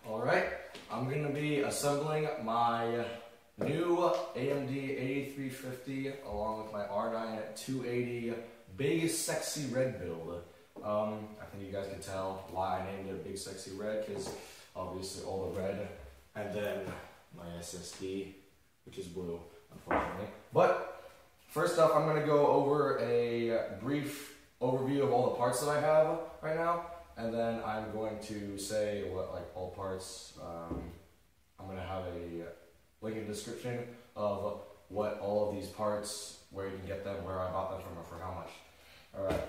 Alright, I'm going to be assembling my new AMD 8350 along with my R9 280 Big Sexy Red build. I think you guys can tell why I named it Big Sexy Red, because obviously all the red, and then my SSD, which is blue, unfortunately. But first off, I'm going to go over a brief overview of all the parts that I have right now, and then I'm going to say what all parts. I'm going to have a link in the description of what all of these parts, where you can get them, where I bought them from, or for how much. Alright,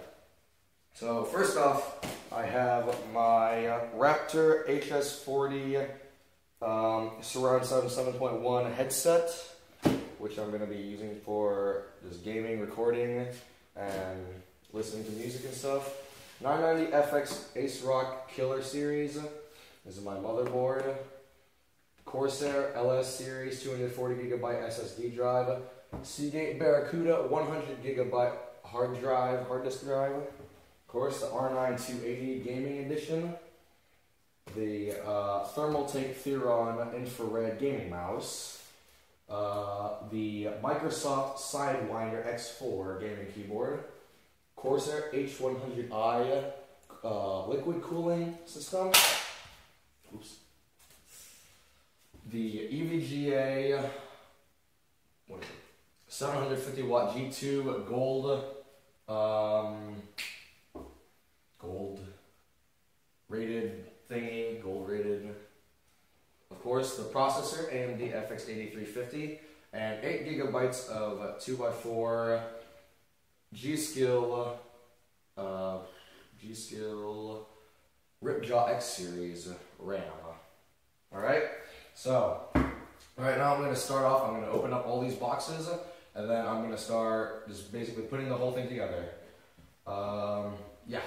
so first off, I have my Raptor HS40 Surround Sound 7.1 headset, which I'm going to be using for just gaming, recording, and listening to music and stuff. 990 FX Ace Rock Killer Series. This is my motherboard. Corsair LS Series 240GB SSD drive. Seagate Barracuda 100GB hard disk drive. Of course, the R9 280 Gaming Edition. The Thermaltake Theron Infrared Gaming Mouse. The Microsoft Sidewinder X4 Gaming Keyboard. Corsair H100i liquid cooling system. Oops. The EVGA, what is it? 750 watt G2 gold rated thingy, gold rated. Of course, the processor AMD FX 8350 and 8GB of 2x4 G-Skill Ripjaw X Series RAM. Alright, so right now I'm going to start off, I'm going to open up all these boxes, and then I'm going to start just basically putting the whole thing together. Yeah.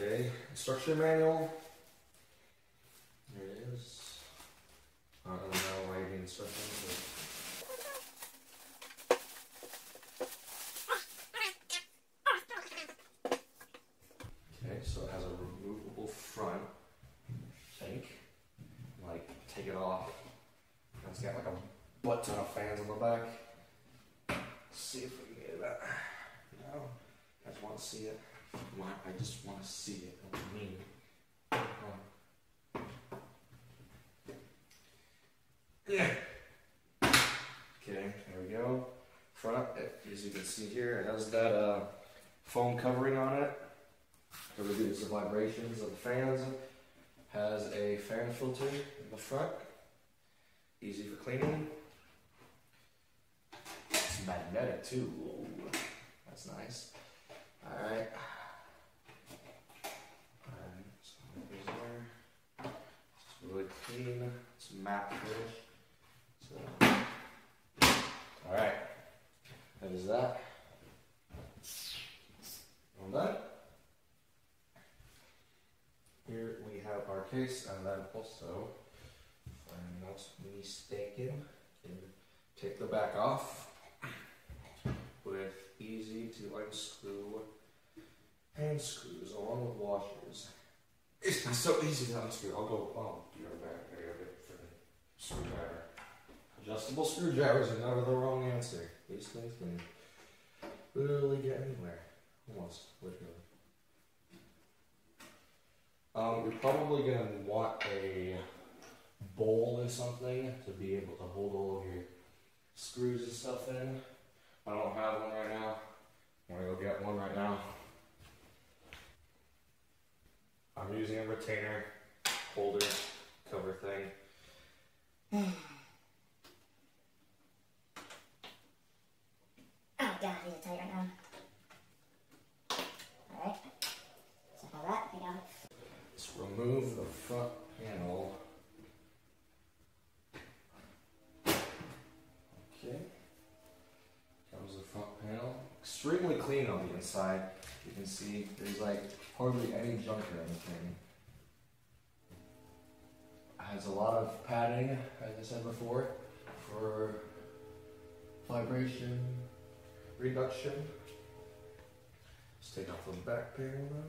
Okay, instruction manual. There it is. I don't know why you need instructions. Okay, so it has a removable front, I think. Like, take it off. It's got like a butt ton of fans on the back. Let's see if we can get that. No, I just want to see it. I just want to see it. What do you mean? Okay, there we go. Front, as you can see here, it has that foam covering on it to reduce the vibrations of the fans. Has a fan filter in the front, easy for cleaning. It's magnetic too. Ooh, that's nice. All right. Really clean, it's matte finish. So, alright, that is that. All done. Here we have our case, and then also, if I'm not mistaken, can take the back off with easy to unscrew hand screws along with washers. It's so easy to unscrew. I'll be right back. I gotta get for the screwdriver. Adjustable screwdrivers are never the wrong answer. These things can literally get anywhere. Almost, literally. You're probably gonna want a bowl or something to be able to hold all of your screws and stuff in. I don't have one right now. I'm gonna go get one right now. I'm using a retainer holder cover thing. Let's remove the front panel. Okay. Comes the front panel. Extremely clean on the inside. You can see there's like hardly any junk or anything. Has a lot of padding, as I said before, for vibration reduction. Let's take off the back panel now.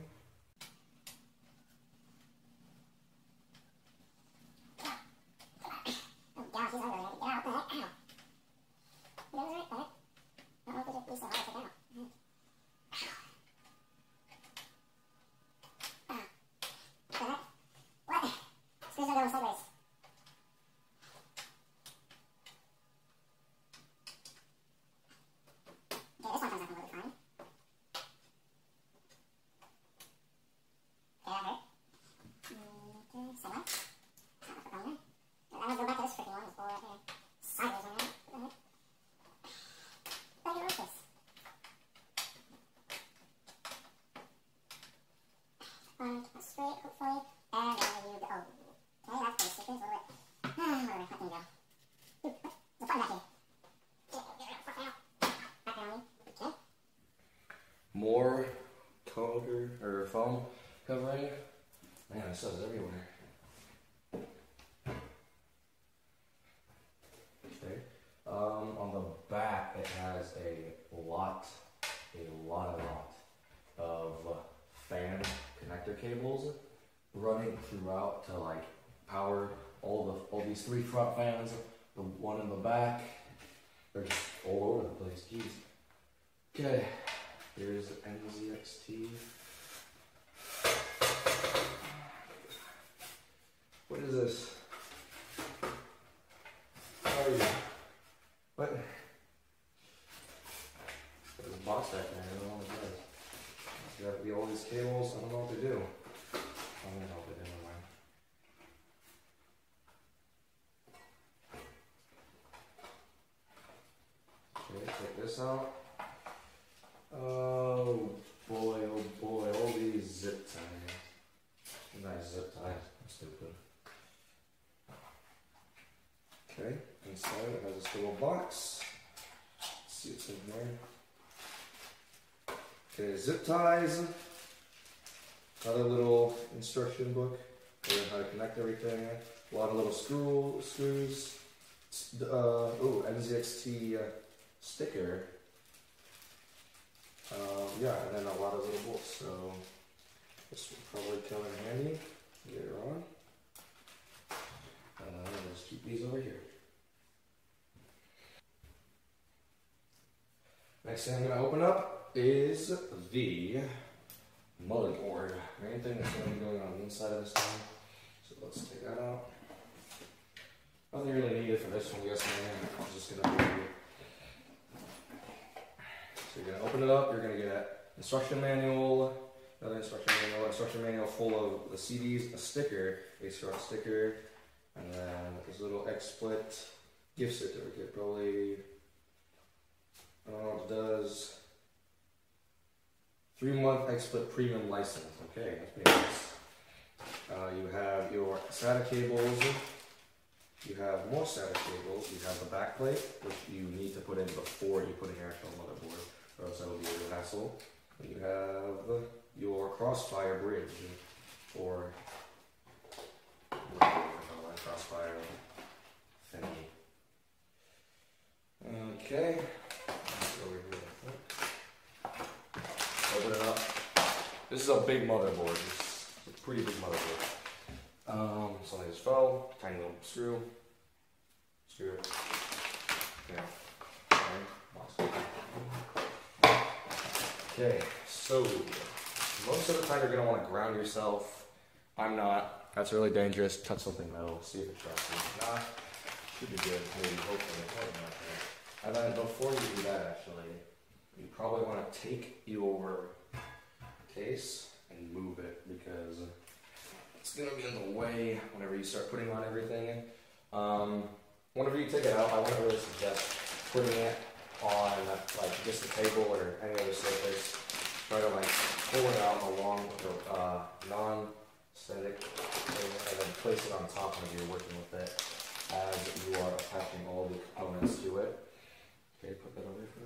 Straight, hopefully, and then you go. Okay, that's pretty sticky. It's a little bit. Where can we go? Ooh, the front back here. Back around. Okay. More cover or foam covering. Man, this stuff's everywhere. Okay. On the back, it has a lot of fan connector cables running throughout to like power all these three front fans. The one in the back, they're just all over the place. Jeez. Okay, here's NZXT. What is this? How are you? What? There's a box back there. I don't know what it does. You have to be all these cables. I don't know what to do. I'm gonna help it anyway. Okay, take this out. Oh boy, all these zip ties. Nice zip ties. I'm stupid. Okay, inside it has this little box. Let's see what's in there. Okay, zip ties. Another little instruction book on how to connect everything. A lot of little screws. NZXT sticker. Yeah, and then a lot of little bolts. So this will probably come in handy later on. Let's keep these over here. Next thing I'm going to open up is the motherboard. Main thing that's going to be going on the inside of this thing. So let's take that out. Nothing really needed for this one, I guess. I'm just going to be. So you're going to open it up. You're going to get an instruction manual, another instruction manual full of the CDs, a sticker, a short sticker, and then this little XSplit gift certificate. Probably, I don't know what it does. 3-month XSplit premium license. Okay, that's pretty nice. You have your SATA cables. You have more SATA cables. You have the back plate, which you need to put in before you put in your actual motherboard, or else that will be a real hassle. And you have your crossfire bridge, or crossfire thingy. Okay. Over here. Open it up. This is a big motherboard. It's a pretty big motherboard. Something just fell. Tiny little screw. Screw it. Yeah. Okay, so most of the time you're going to want to ground yourself. I'm not. That's really dangerous. Touch something metal. See if it trusts you. Nah, should be good. Maybe, hopefully. And then before you do that, actually, you probably want to take your case and move it because it's going to be in the way whenever you start putting on everything. Whenever you take it out, I wouldn't really suggest putting it on like just a table or any other surface. Try to like pull it out along the non-static place it on top when you're working with it as you are attaching all the components to it. Okay, put that away for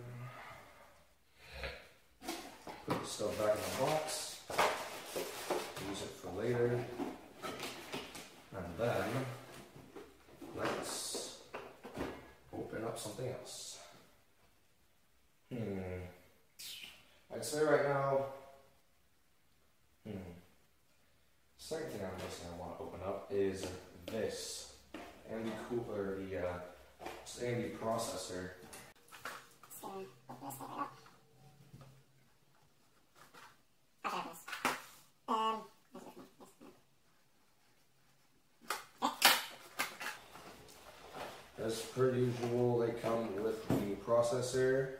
now. Put the stuff back in the box. Use it for later. And then let's open up something else. I'd say right now, second thing I want to open up is this AMD cooler, the AMD processor. Just gonna open this thing right up. Okay, this. As per usual, they come with the processor.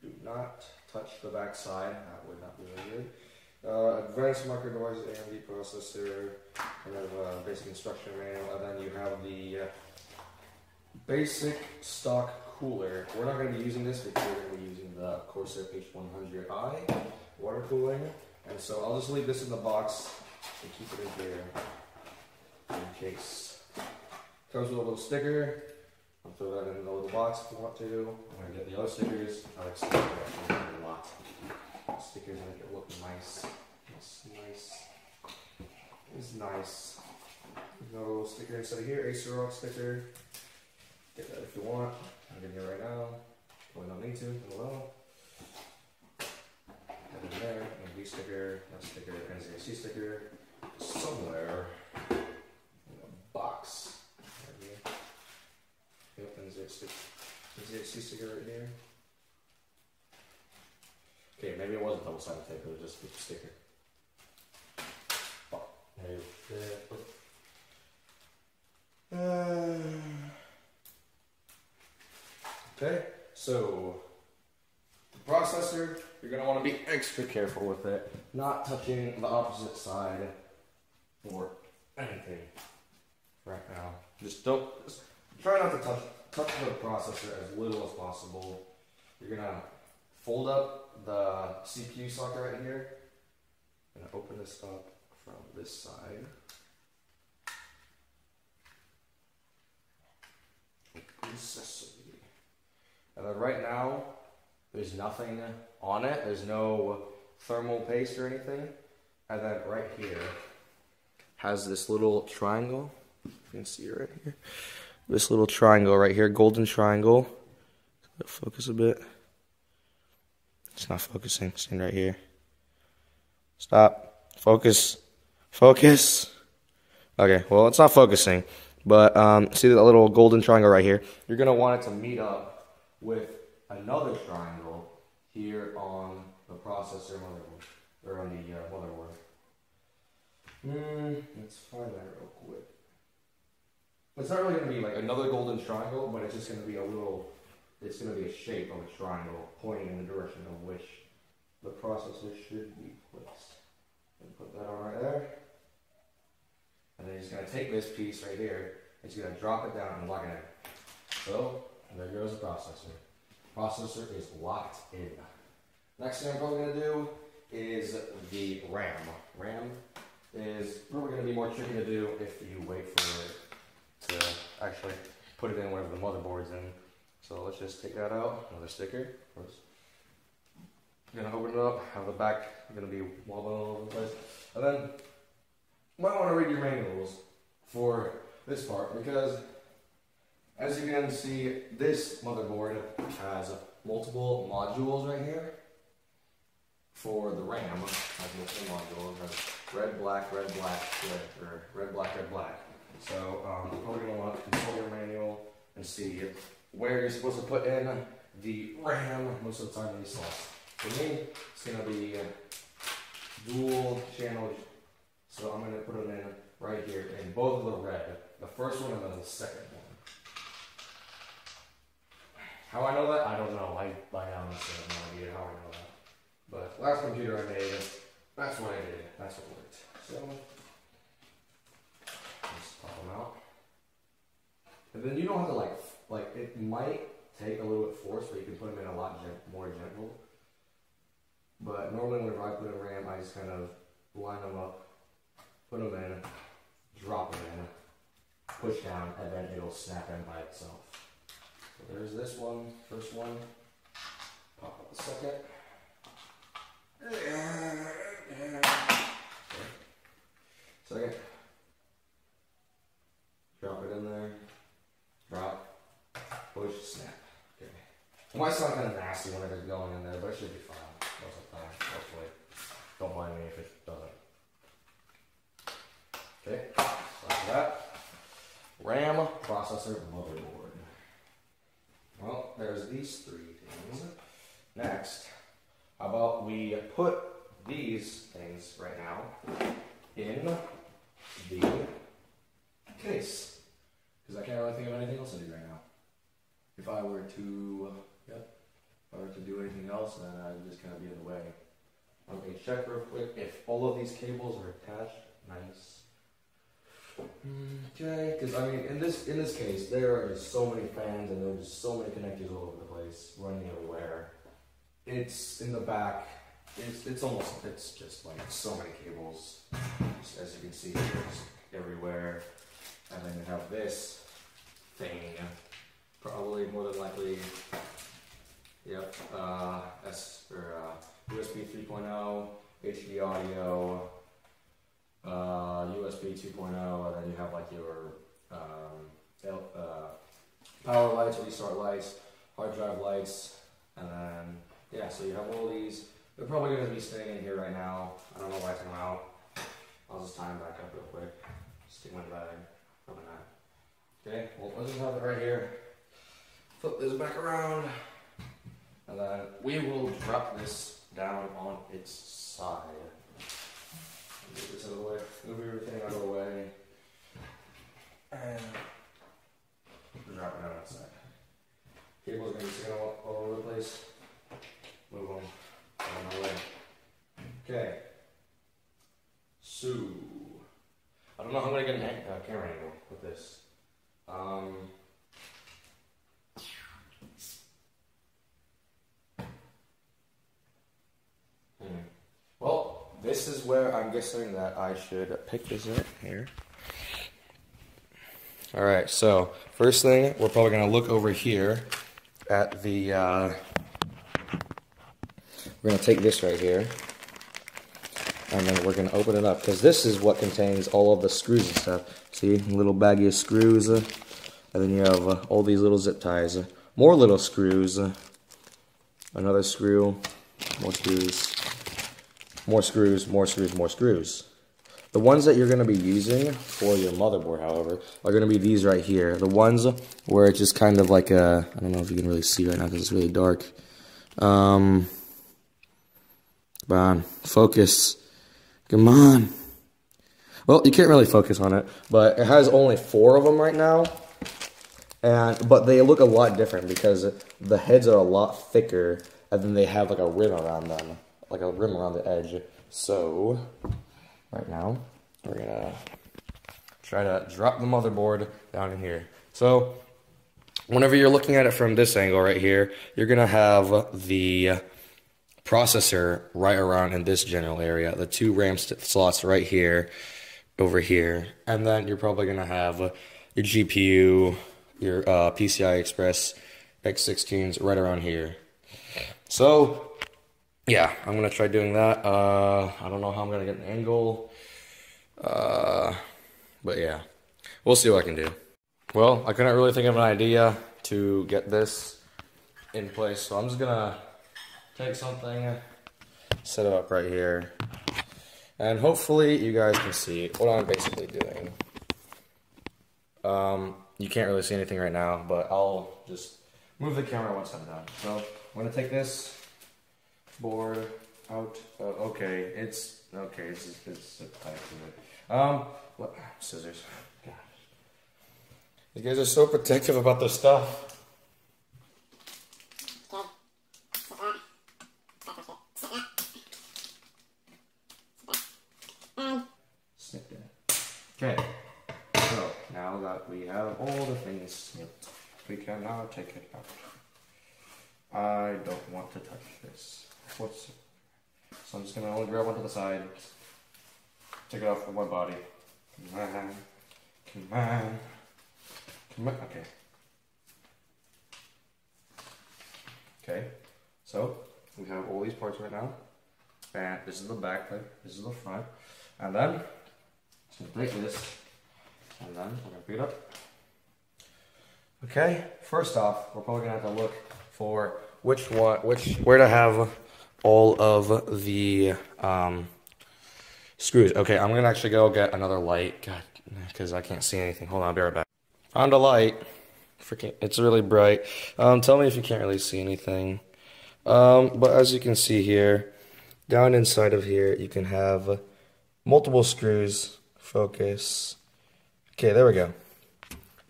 Do not touch the back side, that would not be very good. Advanced marker device, AMD processor, and then basic instruction manual, and then you have the basic stock cooler. We're not going to be using this because we're going to be using the Corsair H100i water cooling, and so I'll just leave this in the box and keep it in here in case. Comes with a little sticker. I'll throw that in the little box if you want to. I'm going to get the other stickers. I like stickers actually a lot. Stickers make it look nice. It's nice. It's nice. There's no little sticker inside of here. Acer Rock sticker. Get that if you want. I'm getting it right now. Probably don't need to. Hello. Get it in there. AMD sticker. That sticker. NZXC sticker. Somewhere in the box. Yep, NZXC sticker right here. Okay, maybe it wasn't double-sided tape, it was just a sticker. Oh, there you go. Okay, so the processor, you're going to want to be extra careful with it, not touching the opposite side or anything right now. Just try not to touch the processor as little as possible. You're going to fold up the CPU socket right here. I'm going to open this up from this side. Open sesame. And then right now, there's nothing on it. There's no thermal paste or anything. And then right here has this little triangle. You can see it right here. This little triangle right here, golden triangle. Focus a bit. It's not focusing. It's in right here. Stop. Focus. Focus. Okay, well, it's not focusing. But see that little golden triangle right here? You're going to want it to meet up with another triangle here on the processor motherboard. Or on the motherboard. Let's find that real quick. It's not really going to be like another golden triangle, but it's just going to be a little... It's going to be a shape of a triangle pointing in the direction of which the processor should be placed. And put that on right there. And then he's going to take this piece right here. He's going to drop it down and lock it in. So, there goes the processor. Processor is locked in. Next thing I'm probably going to do is the RAM. RAM is probably going to be more tricky to do if you wait for it to actually put it in whatever the motherboard's in. So let's just take that out. Another sticker, of course. I'm gonna open it up, have the back gonna be wobbling all over the place. And then you might want to read your manuals for this part because as you can see, this motherboard has multiple modules right here. For the RAM, has multiple modules. It has red, black, red, black, or red, black, red, black. So you're probably gonna want to consult your manual and see where you're supposed to put in the RAM most of the time in these slots. For me, it's going to be dual channel, so I'm going to put them in right here in both of the red, the first one and then the second one. How I know that? I don't know. I honestly have no idea how I know that. But last computer I made, that's what I did. That's what worked. So, just pop them out. And then you don't have to like it might take a little bit of force, but you can put them in a lot more gentle. But normally whenever I put in RAM, I just kind of line them up, put them in, drop push down, and then it'll snap in by itself. So there's this one, first one. Pop up the second. Second. Drop it in there. Drop. Push, snap. Okay. It might sound kind of nasty when it is going in there, but it should be fine most of the time, hopefully. Don't mind me if it doesn't. Okay, so after that, RAM, processor, motherboard. Well, there's these three things. Next, how about we put these things right now in the case? Because I can't really think of anything else to do right now. If I were to, do anything else, then I'd just kind of be in the way. Okay, check real quick if all of these cables are attached. Nice. Okay, because I mean, in this case, there are just so many fans and there are just so many connectors all over the place, running everywhere. It's in the back. It's just like so many cables, just as you can see, just everywhere. And then you have this thing, probably more than likely, yep, USB 3.0, HD audio, USB 2.0, and then you have like your power lights, restart lights, hard drive lights, and then yeah, so you have all these. They're probably going to be staying in here right now. I don't know why I took them out. I'll just tie them back up real quick. Stick my bag. Probably not. Okay, well, let's just have it right here. Flip this back around, and then we will drop this down on its side. Move this out of the way. Move everything out of the way. And drop it down on its side. Cable's going to be sticking all over the place. Move them out of my way. Okay. So, I don't know how I'm going to get a camera angle with this. Well, this is where I'm guessing that I should pick this up here. Alright, so first thing, we're probably going to look over here at the, we're going to take this right here, and then we're going to open it up, because this is what contains all of the screws and stuff. See, a little baggie of screws, and then you have all these little zip ties, more little screws, another screw, more screws. More screws, more screws, more screws. The ones that you're going to be using for your motherboard, however, are going to be these right here. The ones where it's just kind of like a, I don't know if you can really see right now because it's really dark. Come on, focus. Come on. Well, you can't really focus on it, but it has only 4 of them right now. But they look a lot different because the heads are a lot thicker, and then they have like a rim around them. Like a rim around the edge. So, right now, we're gonna try to drop the motherboard down in here. So, whenever you're looking at it from this angle right here, you're gonna have the processor right around in this general area, the 2 RAM slots right here, over here, and then you're probably gonna have your GPU, your PCI Express X16s right around here. So, yeah, I'm going to try doing that. I don't know how I'm going to get an angle. But yeah, we'll see what I can do. Well, I couldn't really think of an idea to get this in place. So I'm just going to take something, set it up right here. And hopefully you guys can see what I'm basically doing. You can't really see anything right now, but I'll just move the camera once I'm done. So I'm going to take this board out. Okay, it's tight to it. What? Scissors. Gosh, you guys are so protective about this stuff. Snip that. Okay. So now that we have all the things snipped, we can now take it out. I don't want to touch this. So I'm just going to only grab one to the side, take it off from my body. Come on, come on. Okay. Okay, so we have all these parts right now. And this is the back plate, this is the front. And then, just gonna take this, and then we're gonna pick it up. Okay, first off, we're probably gonna have to look for where to have all of the screws. Okay, I'm gonna actually go get another light, God, because I can't see anything. Hold on, I'll be right back. Found a light. Freaking, it's really bright. Tell me if you can't really see anything. But as you can see here, down inside of here, you can have multiple screws. Focus. Okay, there we go.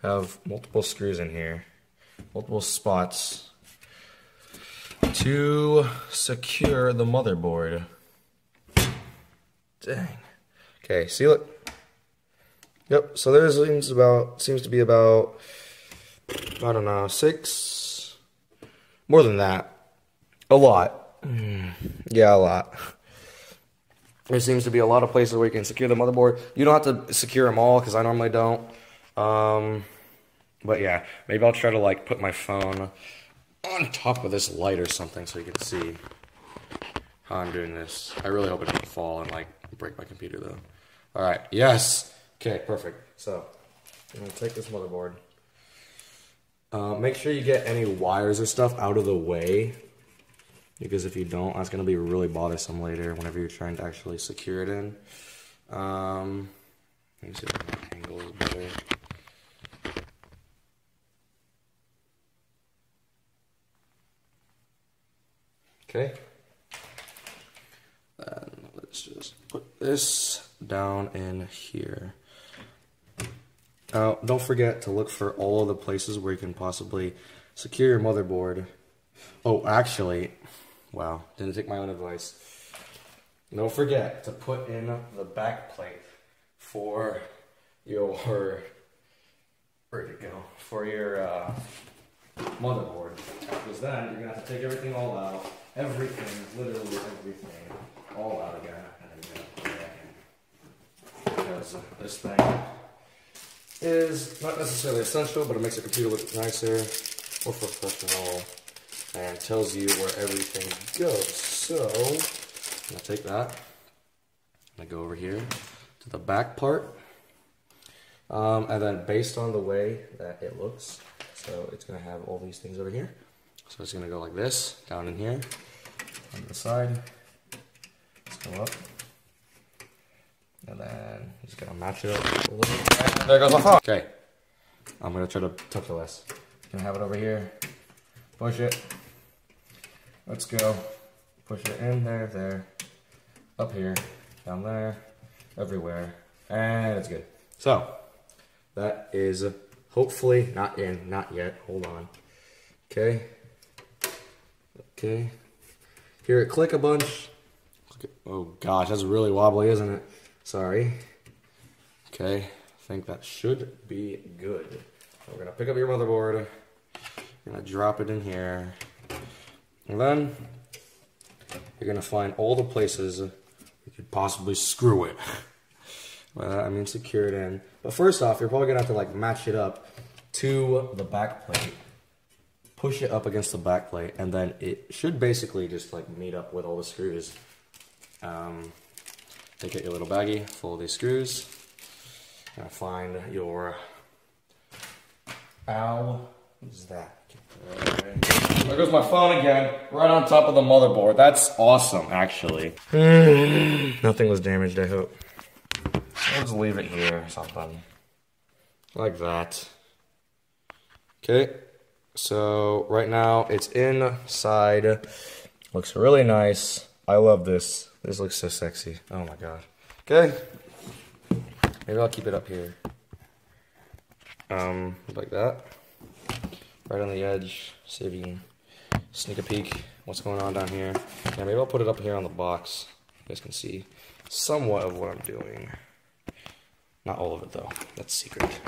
Have multiple screws in here, multiple spots to secure the motherboard. Dang. Okay, seal it. Yep. So there seems to be about, I don't know, 6, more than that. A lot. Yeah, a lot. There seems to be a lot of places where you can secure the motherboard. You don't have to secure them all, because I normally don't. But yeah, maybe I'll try to like put my phone on top of this light or something so you can see how I'm doing this. I really hope it doesn't fall and like break my computer though. Alright, yes! Okay, perfect. So, I'm going to take this motherboard. Make sure you get any wires or stuff out of the way, because if you don't, that's going to be really bothersome later whenever you're trying to actually secure it in. Let me see if my angle is better. Okay. Then let's just put this down in here. Now, don't forget to look for all of the places where you can possibly secure your motherboard. Oh, actually, wow, didn't take my own advice. Don't forget to put in the back plate for your, where'd it go? For your motherboard. Because then you're going to have to take everything all out. Everything, literally everything, all out again. And then you're going to put it back in. Because this thing is not necessarily essential, but it makes your computer look nicer, more professional, and tells you where everything goes. So, I'm going to take that, I'm going to go over here to the back part, and then based on the way that it looks, so it's going to have all these things over here. So it's going to go like this, down in here, on the side, let's go up. And then just gonna match it up a little bit. And there goes my phone. Okay. I'm gonna try to touch less. Gonna have it over here. Push it. Let's go. Push it in there, there. Up here. Down there. Everywhere. And it's good. So, that is hopefully not in. Not yet. Hold on. Okay. Okay. Hear it click a bunch. Oh gosh, that's really wobbly, isn't it? Sorry. Okay, I think that should be good. So we're gonna pick up your motherboard. You're gonna drop it in here. And then you're gonna find all the places you could possibly screw it. Well, I mean secure it in. But first off, you're probably gonna have to like match it up to the back plate. Push it up against the back plate, and then it should basically just like meet up with all the screws. Take out your little baggie full of these screws. Gonna find your, ow, what is that? Right. There goes my phone again, right on top of the motherboard. That's awesome, actually. Nothing was damaged, I hope. I'll just leave it here or something. Like that. Okay, so right now it's inside. Looks really nice. I love this. This looks so sexy. Oh my god. Okay. Maybe I'll keep it up here. Like that. Right on the edge. See if you can sneak a peek what's going on down here. Yeah, maybe I'll put it up here on the box. You guys can see somewhat of what I'm doing. Not all of it though. That's secret.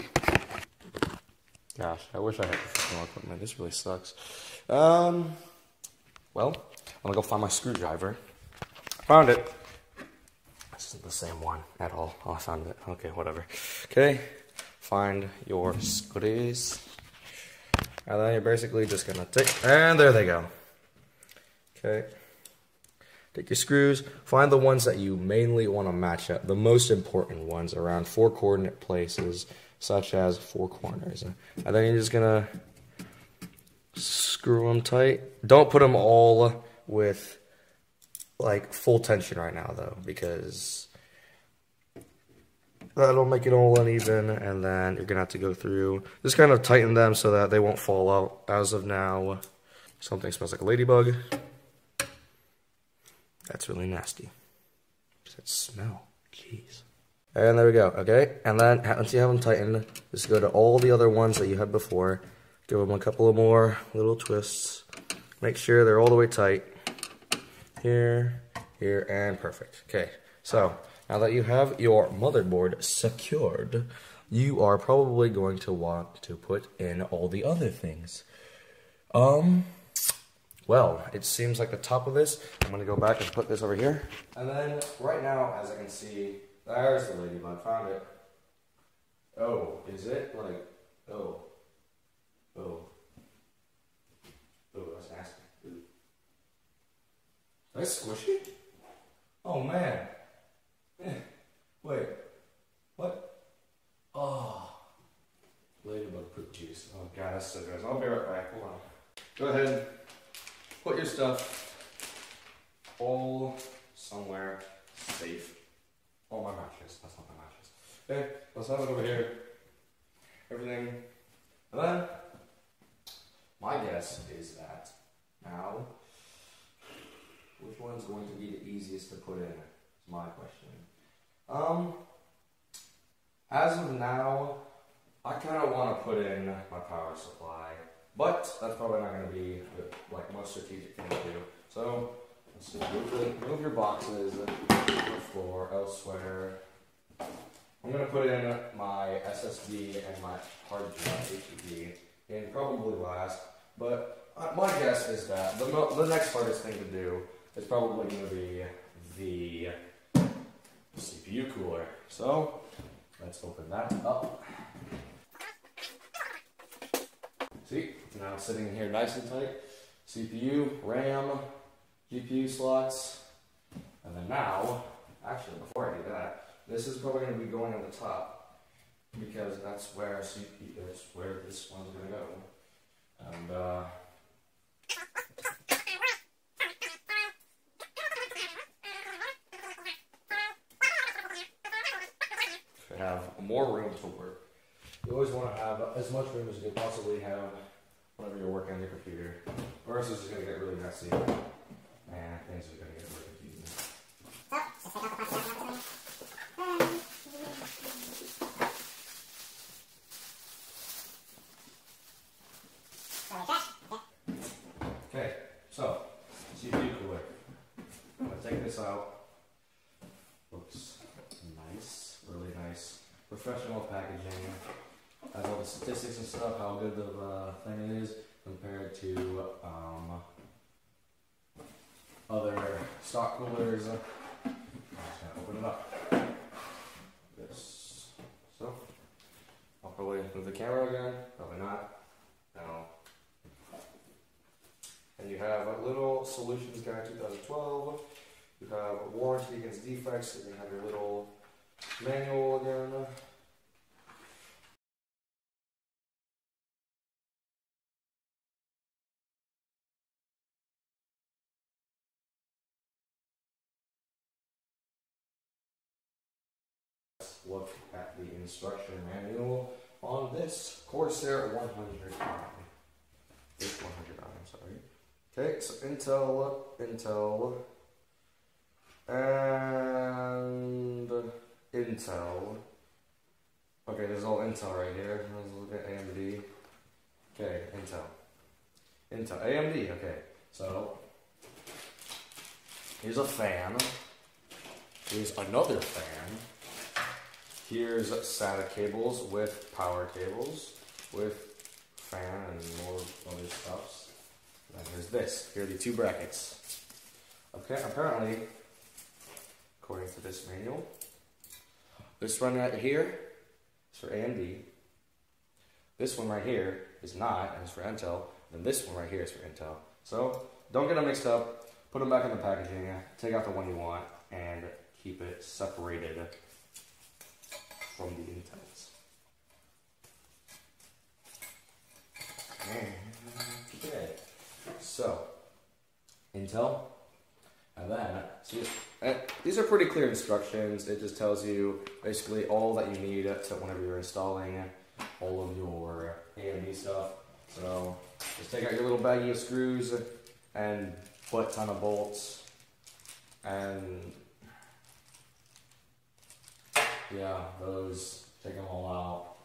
Gosh, I wish I had professional equipment. This really sucks. Well, I'm gonna go find my screwdriver. Found it. This isn't the same one at all. Oh, I found it. Okay, whatever. Okay, find your screws. And then you're basically just gonna take, and there they go. Okay. Take your screws, find the ones that you mainly want to match up, the most important ones around 4 coordinate places, such as 4 corners. And then you're just gonna screw them tight. Don't put them all with like full tension right now though, because that'll make it all uneven, and then you're gonna have to go through, just kind of tighten them so that they won't fall out. As of now, something smells like a ladybug. That's really nasty. What's that smell? Jeez. And there we go, okay? And then, once you have them tightened, just go to all the other ones that you had before. Give them a couple of more little twists. Make sure they're all the way tight. Here, here, and perfect. Okay, so now that you have your motherboard secured, you are probably going to want to put in all the other things. Well, it seems like the top of this, I'm going to go back and put this over here. And then, right now, as I can see, there's the ladybug. Found it. Oh, is it? Like, oh. Oh. Oh, that's nasty. Ooh. That's squishy? Oh, man. Wait. What? Oh. Ladybug poop juice. Oh, God, that's so gross. I'll be right back. Hold on. Go ahead. Put your stuff all somewhere safe. Oh, my mattress. That's not my mattress. Okay, let's have it over here. Everything. And then, my guess is that now, which one's going to be the easiest to put in? Is my question. As of now, I kind of want to put in my power supply. But that's probably not going to be the most strategic thing to do. So let's just move your boxes to the floor elsewhere. I'm going to put in my SSD and my hard drive HDD in probably last. But my guess is that the next hardest thing to do is probably going to be the CPU cooler. So let's open that up. See, now it's sitting here nice and tight. CPU, RAM, GPU slots. And then now, actually before I do that, this is probably going to be going on the top because that's where that's where this one's going to go. And to have more room to work. You always want to have as much room as you can possibly have whenever you're working on your computer, or else it's just going to get really messy, and things are going to get really confusing. Okay, so, CPU cooler. I'm going to take this out. Looks nice, really nice. Professional packaging. Has all the statistics and stuff, how good the thing is compared to other stock coolers. I'm just gonna open it up. This. So, I'll probably move the camera again. Probably not. No. And you have a little Solutions Guide 2012. You have warranty against defects. You have your little manual again. Look at the instruction manual on this Corsair 100i. This 100i, I'm sorry. Okay, so Intel, and Intel. Okay, there's all Intel right here. Let's look at AMD. Okay, Intel, AMD, okay. So, here's a fan. Here's another fan. Here's SATA cables with power cables, with fan and more other stuffs. And then here's this. Here are the 2 brackets. Okay, apparently, according to this manual, this one right here is for AMD. this one right here is not, and it's for Intel, then this one right here is for Intel. So don't get them mixed up, put them back in the packaging, take out the one you want, and keep it separated from the Intels. Okay, so Intel, and then, see, these are pretty clear instructions. It just tells you basically all that you need to whenever you're installing all of your AMD stuff. So just take out your little baggie of screws and butt ton of bolts, and yeah, those, take them all out.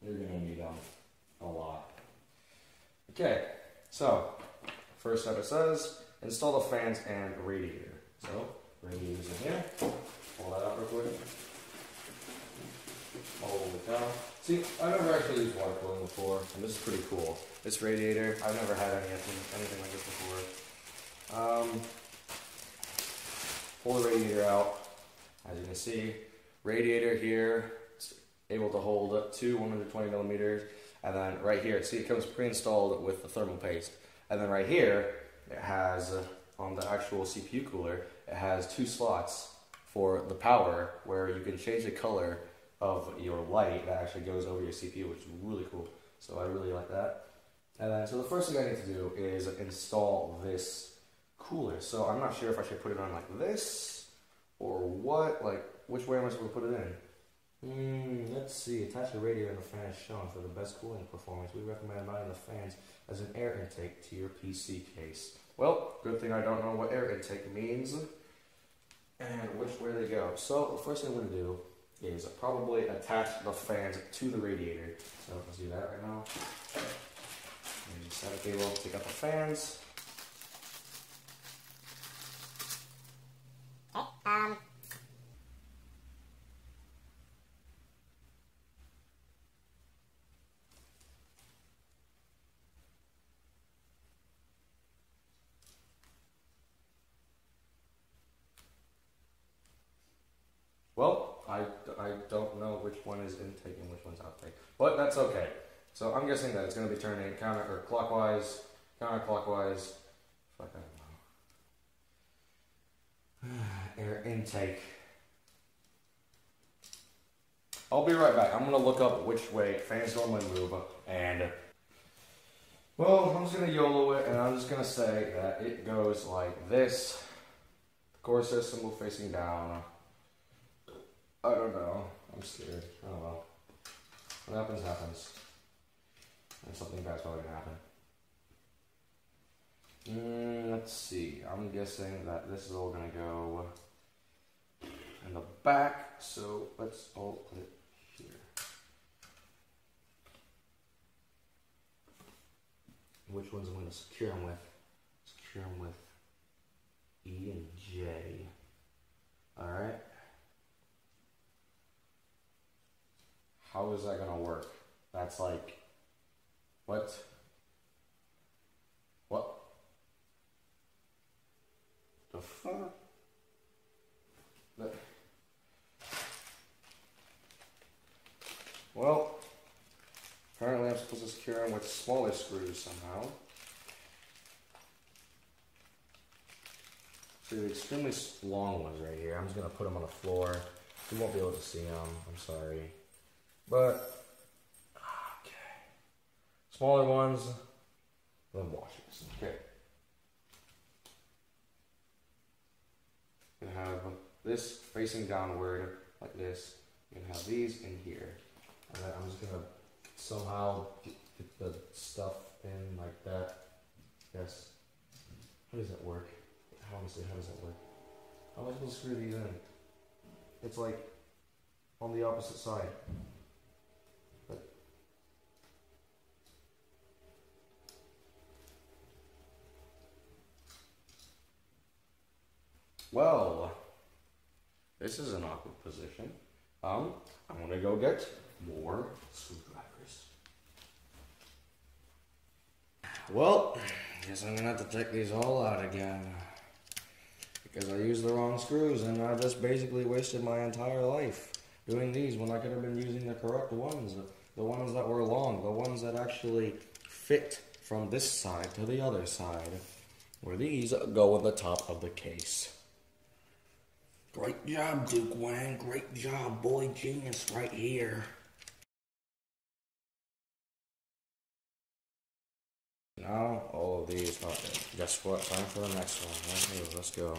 You're gonna need them a lot. Okay, so first step it says install the fans and radiator. So radiator's in here. Pull that out real quick. Hold it down. See, I've never actually used water cooling before, and this is pretty cool. This radiator, I've never had anything like this before. Pull the radiator out. As you can see, radiator here, it's able to hold 2 120 millimeters, and then right here, see, it comes pre-installed with the thermal paste, and then right here, it has on the actual CPU cooler, it has 2 slots for the power, where you can change the color of your light that actually goes over your CPU, which is really cool. So I really like that. And then, so the first thing I need to do is install this cooler. So I'm not sure if I should put it on like this or what, like which way am I supposed to put it in? Let's see, attach the radiator and the fan as shown for the best cooling performance. We recommend mounting the fans as an air intake to your PC case. Well, good thing I don't know what air intake means and which way they go. So the first thing I'm going to do is probably attach the fans to the radiator. So let's do that right now. Just set a cable, take out the fans. Okay, Well, I don't know which one is intake and which one's outtake, but that's okay. So I'm guessing that it's going to be turning clockwise, counterclockwise. Fuck, I don't know. Air intake. I'll be right back. I'm going to look up which way fans normally move, and well, I'm just going to YOLO it, and I'm just going to say that it goes like this. The core system will facing down. I don't know. I'm scared. I don't know. What happens, happens. And something bad's probably gonna happen. Let's see. I'm guessing that this is all gonna go in the back, so let's all put it here. Which ones I'm gonna secure them with? Secure them with E and J. Alright. How is that gonna work? That's like, what? What? The fuck? Well, apparently I'm supposed to secure them with smaller screws somehow. So the extremely long ones right here, I'm just gonna put them on the floor. You won't be able to see them, I'm sorry. But, okay. Smaller ones, then washers. Okay. You can have this facing downward, like this. You can have these in here. And then I'm just going to somehow get the stuff in like that. Yes. How does that work? Honestly, how does that work? How am I supposed to screw these in? It's like on the opposite side. Well, this is an awkward position. I'm gonna go get more screwdrivers. Well, guess I'm gonna have to take these all out again. Because I used the wrong screws and I just basically wasted my entire life doing these when I could have been using the correct ones. The ones that were long, the ones that actually fit from this side to the other side. Where these go on the top of the case. Great job, Duke Wang. Great job, boy genius right here. Now, all of these are in. Guess what? Time for the next one. Right here, let's go.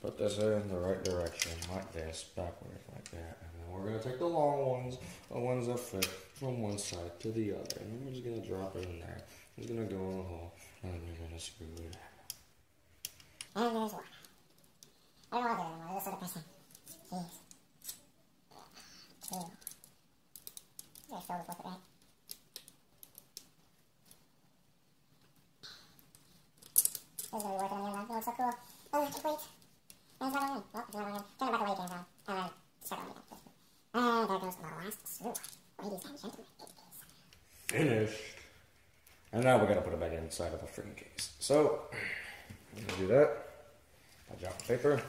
Put this in the right direction, like this, backward, like that. And then we're going to take the long ones, the ones that fit from one side to the other. And then we're just going to drop it in there. It's going to go in the hole, and then you're going to screw it in. And there's one. I don't want to do it anymore. This is the person. Jeez. Two. They're filled with it, right? This is going to be worth it in the end. That looks so cool. Oh, wait. And it's not going in. Well, it's not going in. Turn it back the way it came from. And then start going again. And there goes the last screw. Ladies and gentlemen, it is Finished. And now we're going to put it back inside of the freaking case. So, I'm going to do that. I drop the paper.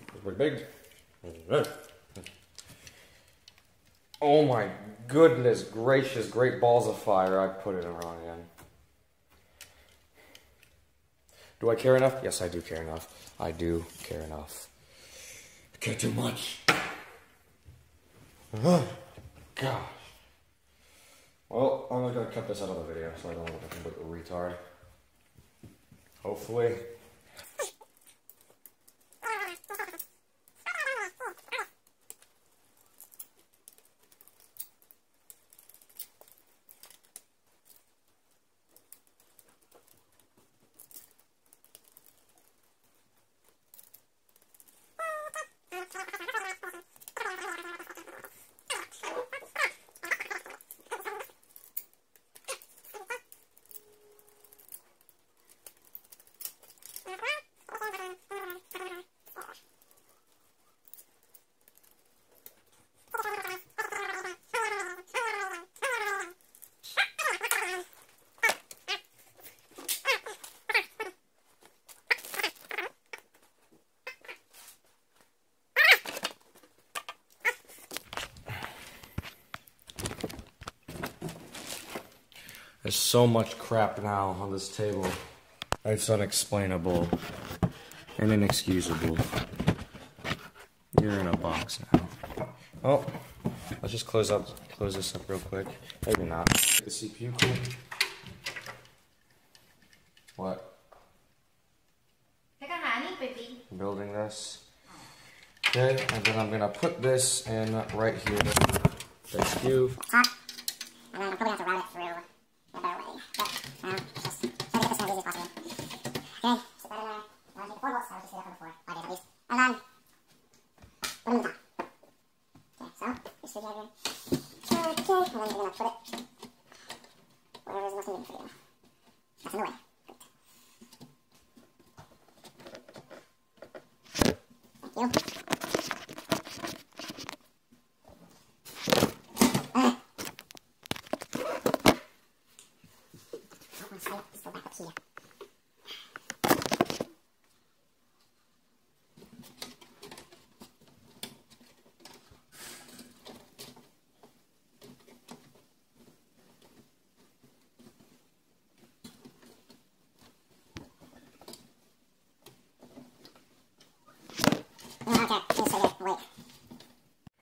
It's pretty big. Oh my goodness gracious, great balls of fire. I put it in wrong again. Do I care enough? Yes, I do care enough. I do care enough. I care too much. Gosh. Well, I'm not going to cut this out of the video so I don't look like a complete retard. Hopefully. There's so much crap now on this table. It's unexplainable and inexcusable. You're in a box now. Oh, let's just close this up real quick. Maybe not. The CPU cool. What? Building this. Okay, and then I'm gonna put this in right here. Thank you. And then I'm probably have to route it through a better way. But, just try to get this in as easy as possible. Okay, sit that in there. Now I take 4 volts, I was just set up on the floor. 5 days at least. And then, put them in the top. Okay, so, this should be here. Okay, and then you're going to put it whatever is most convenient for you. That's in the way. Great. Thank you.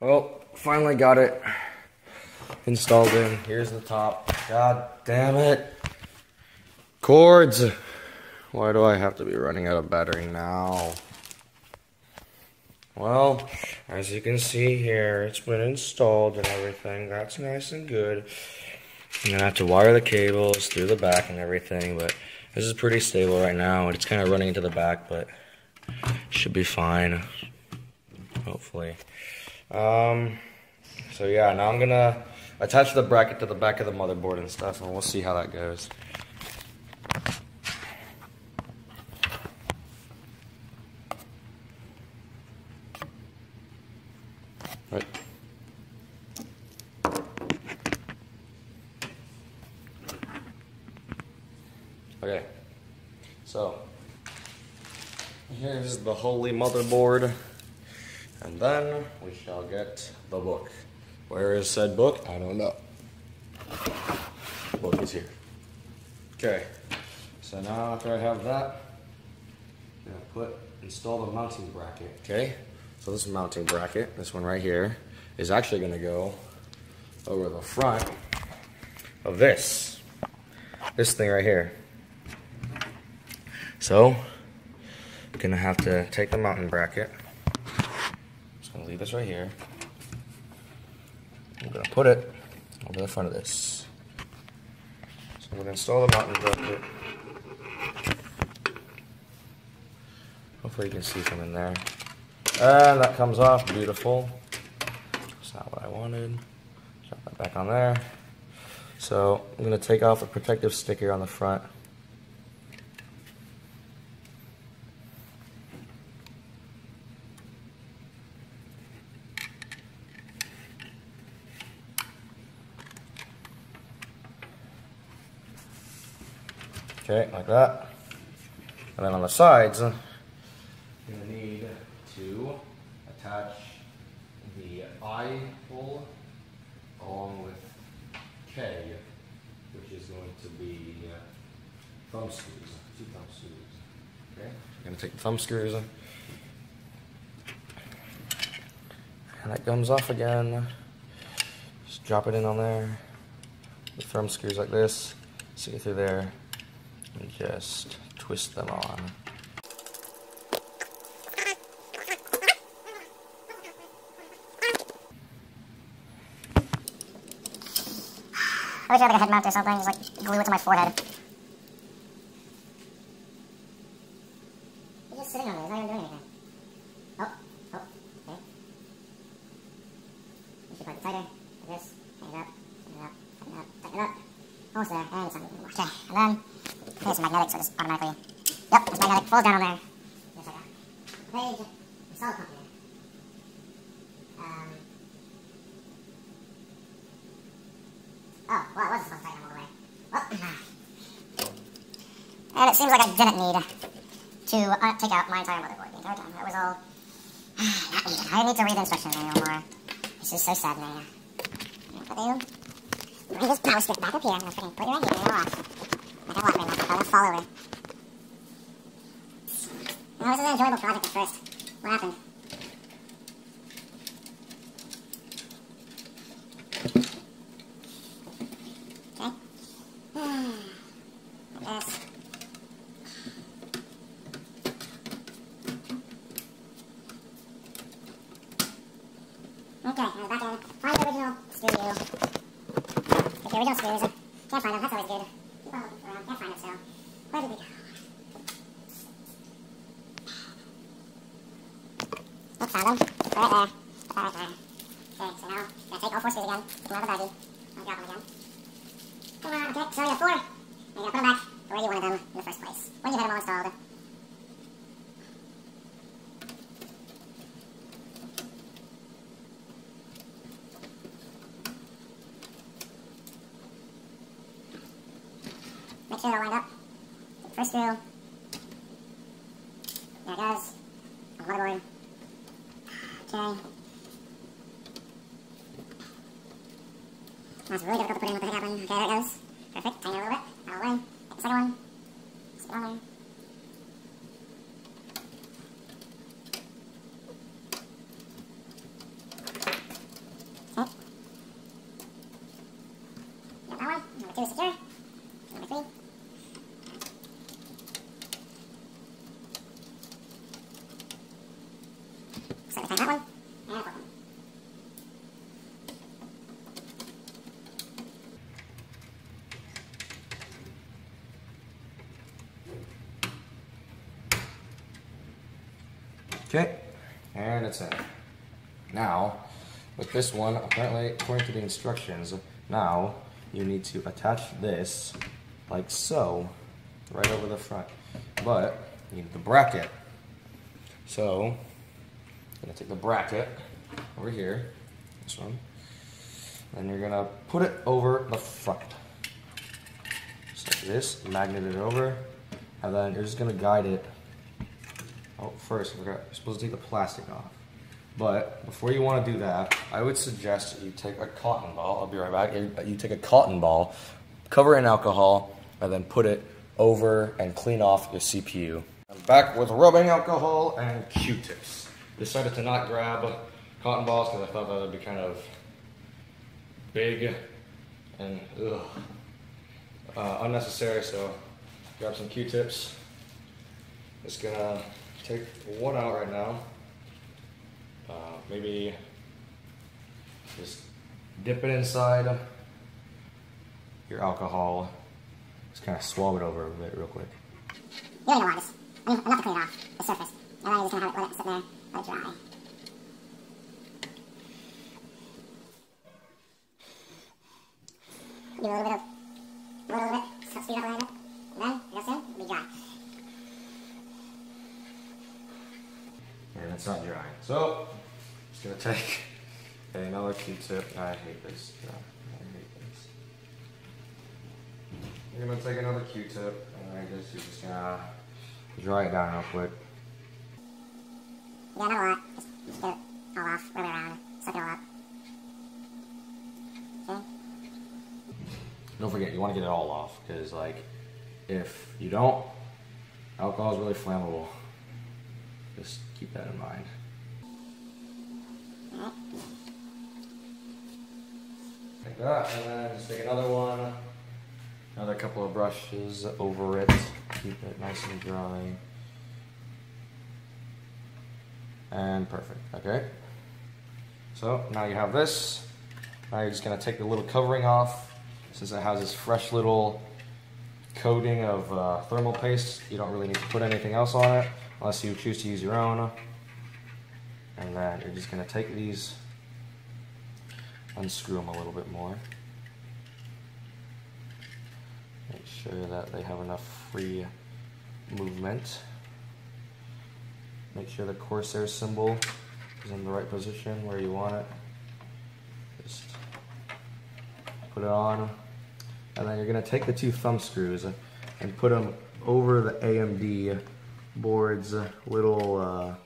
Well, finally got it installed in. Here's the top. God damn it. Cords. Why do I have to be running out of battery now? Well, as you can see here, it's been installed and everything. That's nice and good. I'm gonna have to wire the cables through the back and everything, but this is pretty stable right now. It's kind of running into the back, but should be fine. Hopefully. So yeah, now I'm gonna attach the bracket to the back of the motherboard and stuff, and we'll see how that goes. Right. Okay, so here's the holy motherboard. And then we shall get the book. Where is said book? I don't know. The book is here. Okay, so now after I have that, I'm gonna install the mounting bracket. Okay, so this mounting bracket, this one right here, is actually gonna go over the front of this thing right here. So, I'm gonna have to take the mounting bracket. Just gonna leave this right here. I'm gonna put it over the front of this. So I'm gonna install the mounting bracket. Hopefully you can see something there. And that comes off, beautiful. That's not what I wanted. Drop that back on there. So I'm gonna take off the protective sticker on the front. Okay, like that. And then on the sides, you're gonna need to attach the eye hole along with K, which is going to be thumb screws, 2 thumb screws. Okay, you're gonna take the thumb screws, and that comes off again. Just drop it in on there. The thumb screws like this, stick it through there, and just twist them on. I wish I had like a head mount or something, just like glue it to my forehead. He's just sitting on there, he's not even doing anything. Oh, okay. You should probably tighter, like this, tighten it up, tighten it up, tighten it up, tighten it up. Almost there, and it's not moving anymore. Okay, and then, I think it's magnetic, so it just automatically, yep, it's magnetic, falls down on there. Just like that. Page, install the company. Oh, well, I wasn't supposed to tighten them all the way. Well, and it seems like I didn't need to take out my entire motherboard the entire time. That was all not needed. I need to read the instruction manual more. This is so sad, man. Bring this power stick back up here. I'm going to put it right here and watch. Like a Walkman, I'm going to fall over. You know, this is an enjoyable project at first. What happened? Okay, I was back in. Find the original screw. Get the original screws. Can't find them, that's always good. Keep on looking around, can't find them, so where did they go? Oh, found them. Right there. Put that right there. Okay, so now, I'm gonna take all 4 screws again. Take them out of the baggie. I'll drop them again. Come on, okay, so you have 4. And you gotta put them back where you wanted them in the first place. When you had them all installed. Make sure they're lined up. Take the first screw. There it goes. On the motherboard. Okay. That's really difficult to put in what the heck happened. Okay, there it goes. Perfect. Tighten it a little bit. Out of the way. Take the second one. Stick it on there. Okay. Got that one. Number 2 is secure. Number 3. So we tighten that one. And the fourth one. Okay, and it's in. Now, with this one, apparently, according to the instructions, now you need to attach this like so, right over the front. But you need the bracket. So, I'm gonna take the bracket over here, this one, and you're gonna put it over the front. Just like this, magnet it over, and then you're just gonna guide it. Oh, first, you're supposed to take the plastic off. But before you want to do that, I would suggest you take a cotton ball. I'll be right back. You take a cotton ball, cover it in alcohol, and then put it over and clean off your CPU. I'm back with rubbing alcohol and Q-tips. Decided to not grab cotton balls because I thought that would be kind of big and unnecessary, so grab some Q-tips. Just gonna take one out right now. Maybe just dip it inside your alcohol. Just kind of swab it over a bit real quick. You don't even want this. I mean, enough to clean it off the surface. And then you're just gonna have it, let it sit there, let it dry. Give it a little bit, so speed up a little bit, and then, real soon, it'll be dry. And it's not drying. So, just gonna take another Q-tip. I hate this. I hate this. You're gonna take another Q-tip, and I guess you're just gonna dry it down real quick. Yeah, not a lot. Just get it all off, rub it around, suck it all up. Okay? Don't forget, you want to get it all off, because like, if you don't, alcohol is really flammable. Just keep that in mind. Alright. Like that, and then just take another one, another couple of brushes over it, keep it nice and dry. And perfect, okay? So now you have this. Now you're just gonna take the little covering off. Since it has this fresh little coating of thermal paste, you don't really need to put anything else on it unless you choose to use your own. And then you're just gonna take these, unscrew them a little bit more. Make sure that they have enough free movement. Make sure the Corsair symbol is in the right position where you want it. Just put it on. And then you're going to take the two thumb screws and put them over the AMD board's little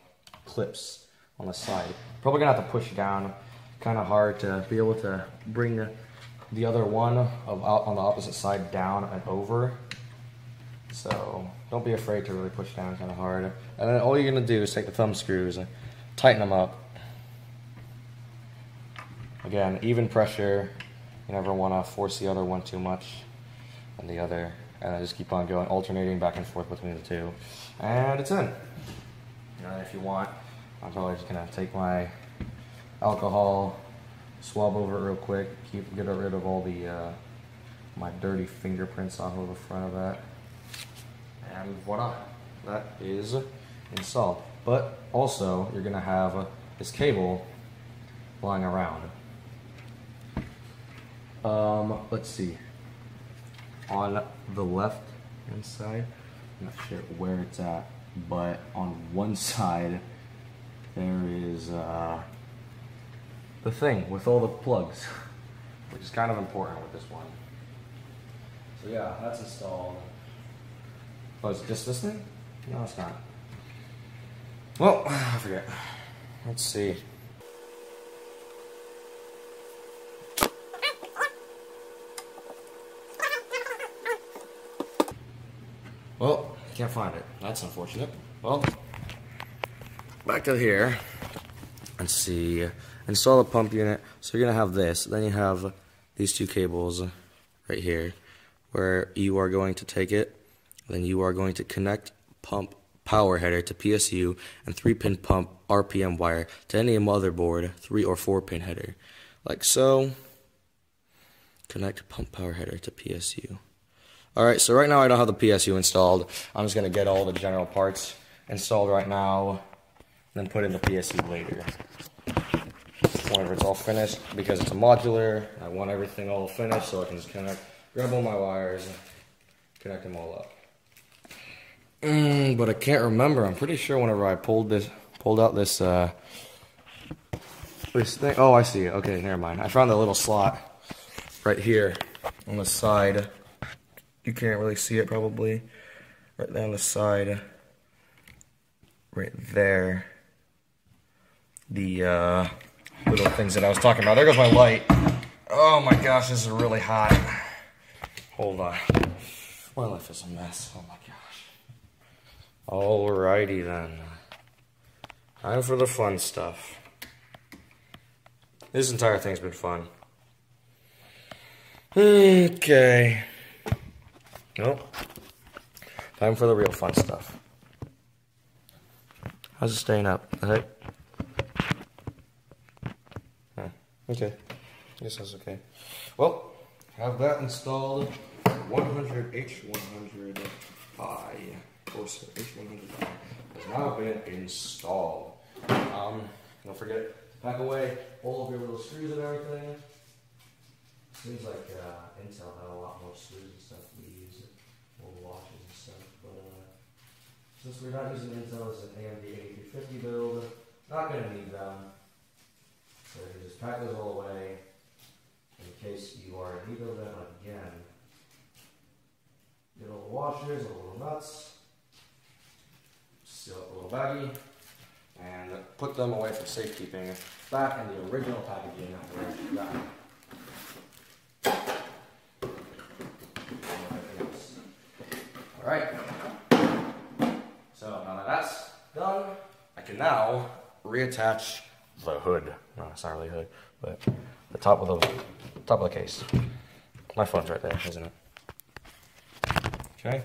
clips on the side. Probably going to have to push down kind of hard to be able to bring the other one on the opposite side down and over. So don't be afraid to really push down kind of hard. And then all you're going to do is take the thumb screws and tighten them up. Again, even pressure. You never want to force the other one too much and the other. And then just keep on going, alternating back and forth between the two. And it's in. And if you want, I'm probably just going to take my alcohol, swab over it real quick, get rid of all the my dirty fingerprints off of the front of that. And voila, that is installed. But also, you're going to have this cable lying around. Let's see. On the left hand side, I'm not sure where it's at, but on one side there is the thing with all the plugs, which is kind of important with this one. So yeah, that's installed. Oh, is it just this thing? No, it's not. Well, I forget. Let's see. Well, can't find it. That's unfortunate. Well, back to here. Let's see. Install the pump unit. So you're gonna have this. Then you have these two cables right here, where you are going to take it. Then you are going to connect pump power header to PSU and 3-pin pump RPM wire to any motherboard 3 or 4-pin header, like so. Connect pump power header to PSU. Alright, so right now I don't have the PSU installed. I'm just going to get all the general parts installed right now, and then put in the PSU later. Whenever it's all finished, because it's a modular, I want everything all finished so I can just grab all my wires and connect them all up. But I can't remember. I'm pretty sure whenever I pulled out this thing. Oh, I see it. Okay, never mind. I found a little slot right here on the side. You can't really see it probably. Right there on the side. Right there. the little things that I was talking about. There goes my light. Oh my gosh, this is really hot. Hold on. My life is a mess. Oh my gosh. Alrighty then. Time for the fun stuff. This entire thing's been fun. Okay. Nope. Time for the real fun stuff. How's it staying up? Alright. Okay. I guess that's okay. Well, have that installed. 100H100i. Corsair H100i has now been installed. Don't forget to pack away all of your little screws and everything. Seems like Intel had a lot more screws and stuff we use, all the washes and stuff. But since we're not using Intel, it's an AMD 8350 build. Not going to need them. So you just pack those all away in case you are in need of them again. Get all the washers, all the little nuts, seal up the little baggie, and put them away for safekeeping back in the original packaging where you got them. Alright, so now that that's done, I can now reattach the hood. No, it's not really a hood, but the top of the case. My phone's right there, isn't it? Okay.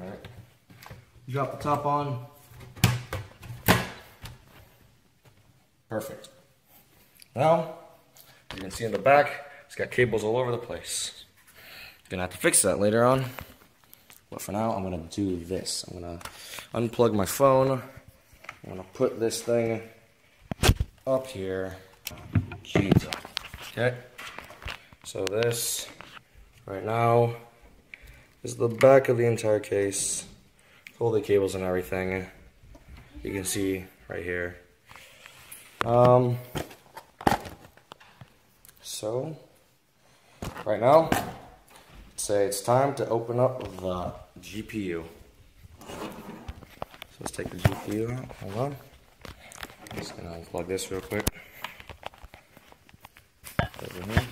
Alright. Drop the top on. Perfect. Now, as you can see in the back, it's got cables all over the place. Gonna have to fix that later on. But for now, I'm gonna do this. I'm gonna unplug my phone. I'm gonna put this thing up here. Jesus. Okay. So this, right now, is the back of the entire case. All the cables and everything. You can see right here. So, right now, say it's time to open up the GPU. So let's take the GPU out. Hold on. Just gonna unplug this real quick. Over here.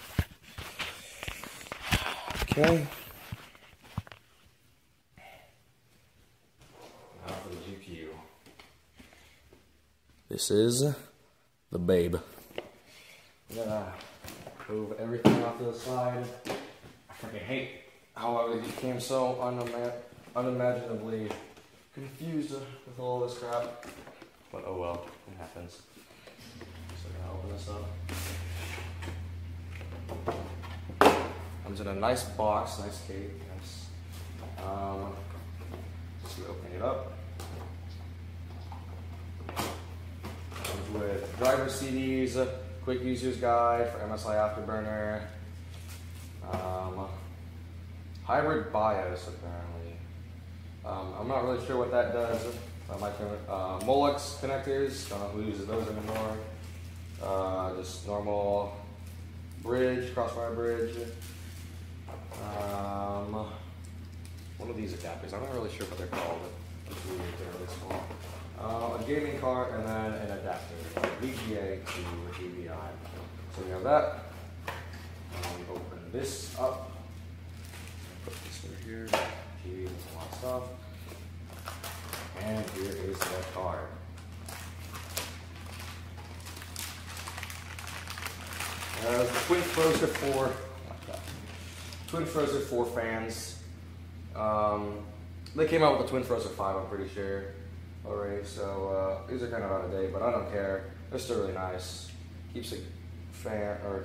Okay. Now for the GPU. This is the babe. I'm gonna move everything off to the side. I freaking hate how I became so unimaginably confused with all this crap. But oh well, it happens. So I'm gonna open this up. Comes in a nice box, nice case. Nice. Just opening it up. Comes with driver CDs, quick user's guide for MSI Afterburner, hybrid BIOS apparently. I'm not really sure what that does. Molex connectors, don't know who uses those anymore. Just normal bridge, crossfire bridge. One of these adapters, I'm not really sure what they're called. It's weird, they're really small. A gaming card, and then an adapter, VGA to DVI. So we have that. Open this up. Put this over here. TV and a lot of stuff. And here is the card. The Twin Frozer 4. Twin Frozer 4 fans. They came out with the Twin Frozer 5, I'm pretty sure, already. So these are kind of out of date, but I don't care. They're still really nice. Keeps the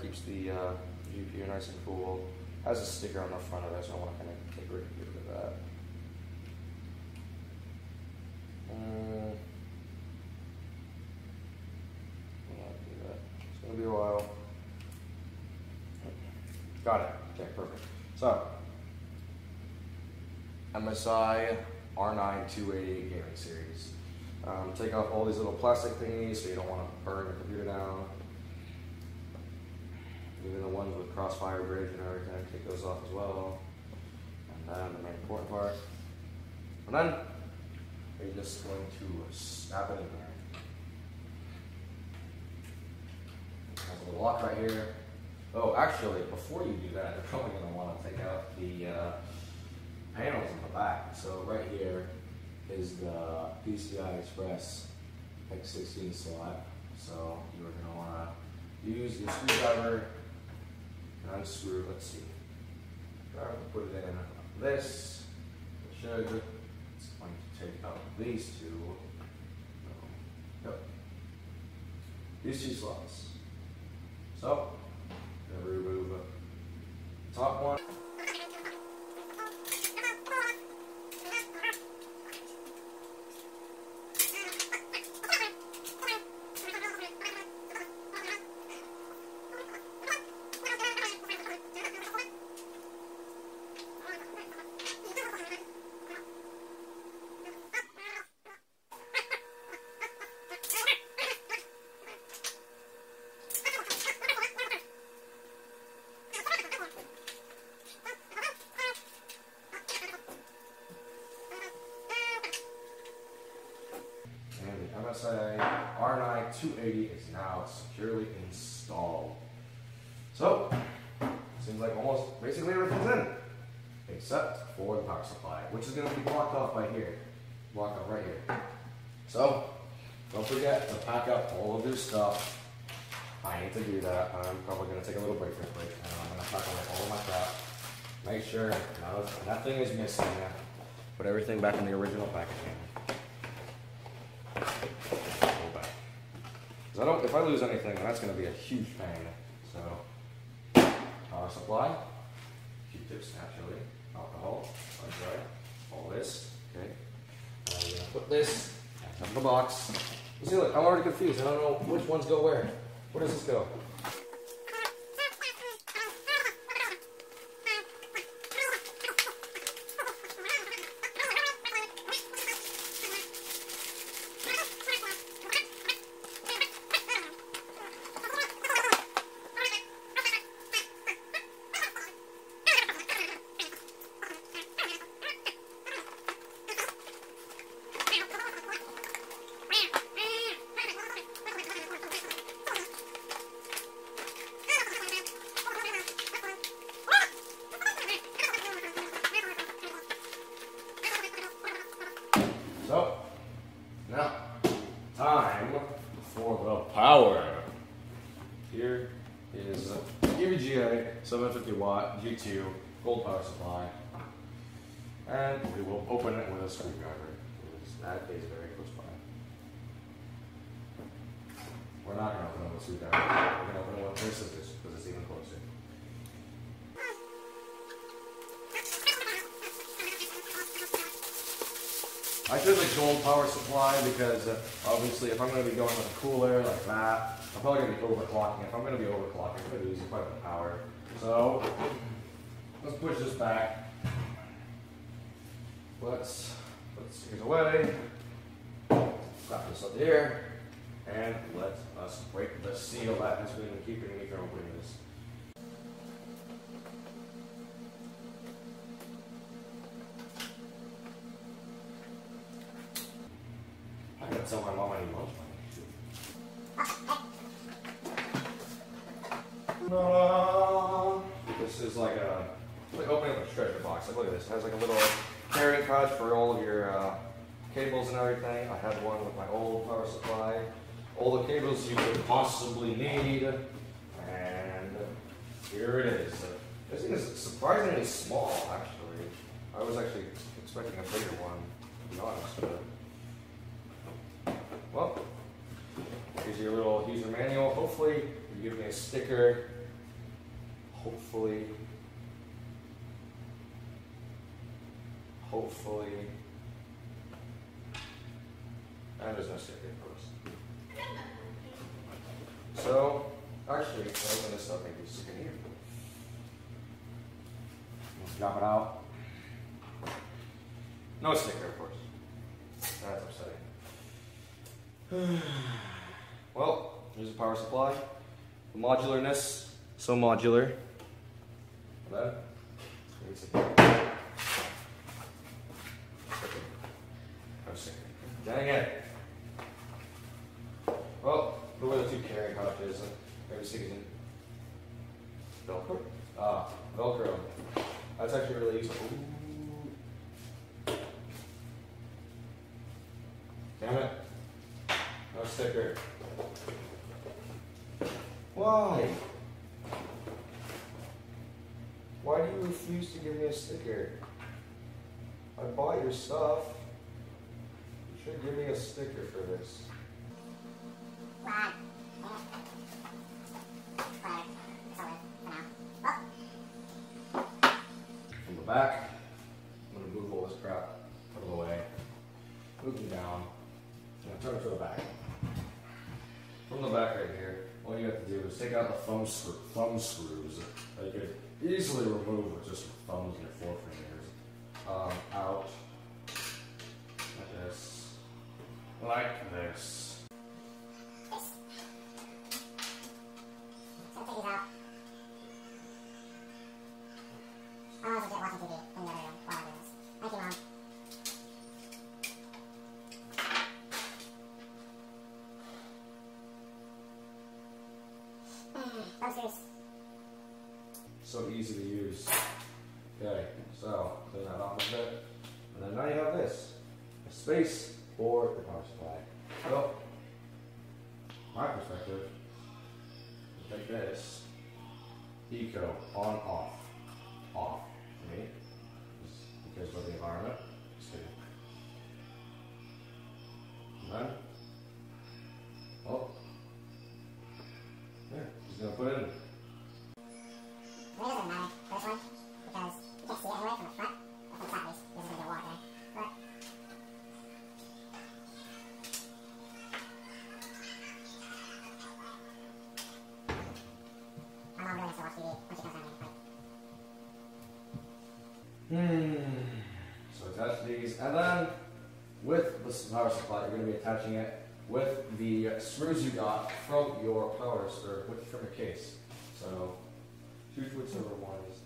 keeps the GPU nice and cool. Has a sticker on the front of it, so I want to kind of get rid of that. It's gonna be a while. Got it. Okay, perfect. So, MSI R9 288 gaming series. Take off all these little plastic thingies so you don't want to burn your computer down. Even the ones with crossfire bridge and everything, take those off as well. And then the main important part. And then you're just going to snap it in there. Has a little lock right here. Oh, actually, before you do that, you're probably going to want to take out the panels in the back. So right here is the PCI Express X16 slot. So you're going to want to use your screwdriver and unscrew. Let's see. Put it in this. It should. It's going to take out these two. Yep. These two slots. So, I'm going to remove the top one. MSI R9 280 is now securely installed. So, seems like almost basically everything's in, except for the power supply, which is going to be blocked off by here, blocked off right here. So, don't forget to pack up all of your stuff. I need to do that. I'm probably going to take a little break real quick, and I'm going to pack away all of my crap. Make sure nothing is missing. Put everything back in the original packaging. If I lose anything, then that's going to be a huge pain. So, power supply, Q-tips naturally, alcohol, all this, okay. And I'm going to put this in the box. You see, look, I'm already confused. I don't know which ones go where. Where does this go? So, now, time for the power. Here is EVGA 750 watt G2 gold power supply. And we will open it with a screwdriver, because that is very close by. We're not going to open it with a screwdriver. We're going to open it with pair of scissors, because it's even closer. I chose a gold power supply because obviously if I'm going to be going with a cooler like that, I'm probably going to be overclocking. If I'm going to be overclocking, I'm going to use quite a bit of power. So let's push this back. Let's put the stickers away. Slap this up here. And let us break the seal that has been keeping me from opening this. I gotta tell my mom I need lunch money. This is like opening up a treasure box. Like, look at this. It has like a little carrying pouch for all of your cables and everything. I had one with my old power supply. All the cables you could possibly need. And here it is. This thing is surprisingly small, actually. I was actually expecting a bigger one, to be honest. But well, here's your little user manual. Hopefully, you give me a sticker. Hopefully. And there's no sticker, of course. So, actually, I'll open this up, maybe stick it here. Let's drop it out. No sticker, of course. That's upsetting. Well, here's a power supply. The modularness So modular. Then, dang it. Well, the way the two carrying pouches, maybe stick it in Velcro? Ah, Velcro. That's actually really useful. Ooh. Damn it. No sticker. Why? Why do you refuse to give me a sticker? I bought your stuff. You should give me a sticker for this. From the back, I'm going to move all this crap out of the way. Moving down. And turn it to the back. From the back right here, all you have to do is take out the thumb screws that you could easily remove with just your thumbs and your forefingers. Out. Like this. Like this. So easy to use. Okay, so clean that off a bit. And then now you have this. A space for the power supply. So, my perspective, you take this. Eco, on, off. Off. For me. Because of the environment. Just kidding. And then, oh. Yeah, just gonna put it in. It doesn't matter for this one, because you can't see it anyway from the front, but from the side at least, there's a bit of water there. But my mom really has to watch TV when she comes down here. So attach these, and then with the power supply, you're going to be attaching it with the screws you got from your power, or from your case. So, two Quicksilver ones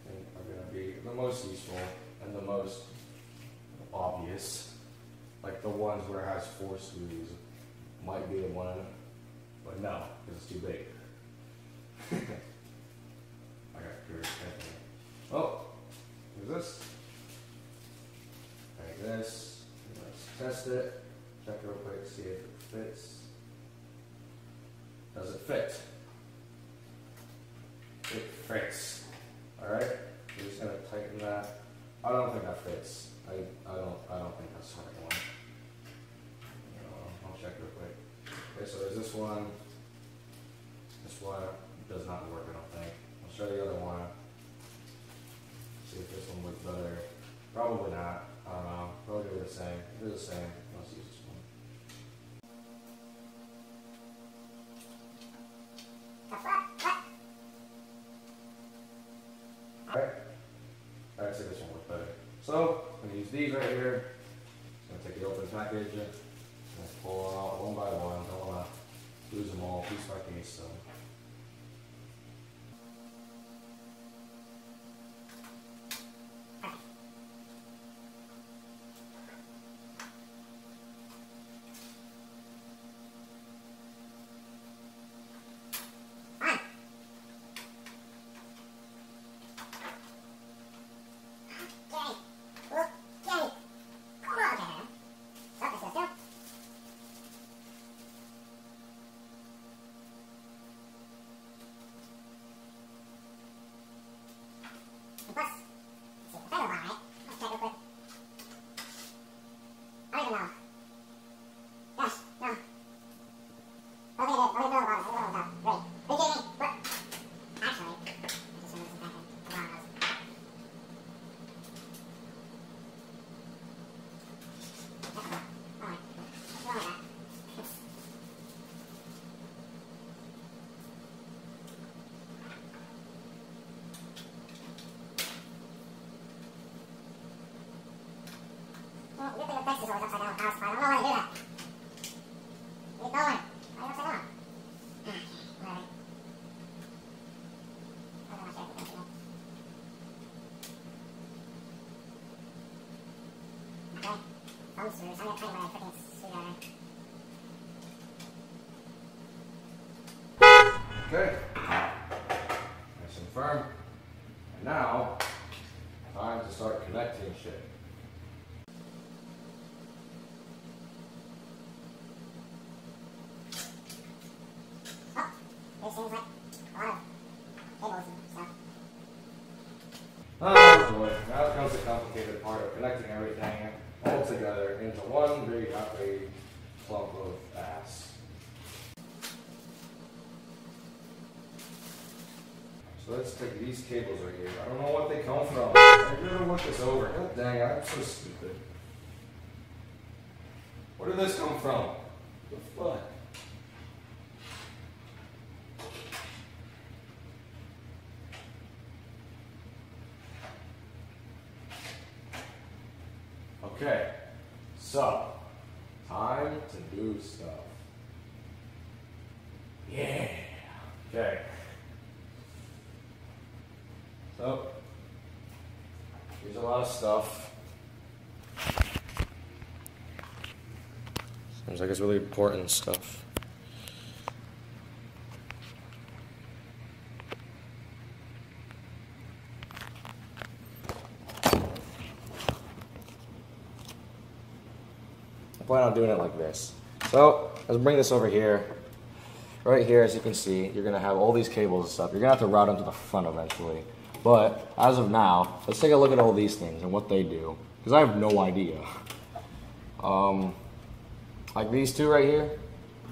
I think are going to be the most useful and the most obvious. Like the ones where it has 4 screws might be the one, but no, because it's too big. I got curious. Oh, here's this. Like this. Let's test it. Check real quick, see if it fits. Does it fit? It fits. Alright? We're just gonna tighten that. I don't think that fits. I don't think that's the right one. I'll check real quick. Okay, so there's this one. This one does not work, I don't think. I'll show you the other one. See if this one works better. Probably not. I don't know. Probably the same. If they're the same, let's use this one. Alright, so this one works better. So, I'm going to use these right here. Just going to take the open package. Just pull them out one by one. Don't want to lose them all piece by piece. So. Good thing the text is always upside down with power supply. I don't know how to do that. Get going. Why are you upside down? Whatever. thumb screws. I'm gonna try to run a freaking screwdriver. Okay. Nice and firm. And now, time to start connecting shit. There seems like a lot of cables and stuff. Oh boy, now comes the complicated part of connecting everything all together into one big happy clump of ass. So let's take these cables right here. I don't know what they come from. I gotta look this over. God dang, I'm so stupid. Where did this come from? The fuck? Okay, so, time to do stuff. Yeah. Okay. So, here's a lot of stuff. Seems like it's really important stuff. I plan on doing it like this. So, let's bring this over here. Right here, as you can see, you're going to have all these cables and stuff. You're going to have to route them to the front eventually. But, as of now, let's take a look at all these things and what they do. Because I have no idea. Like these two right here,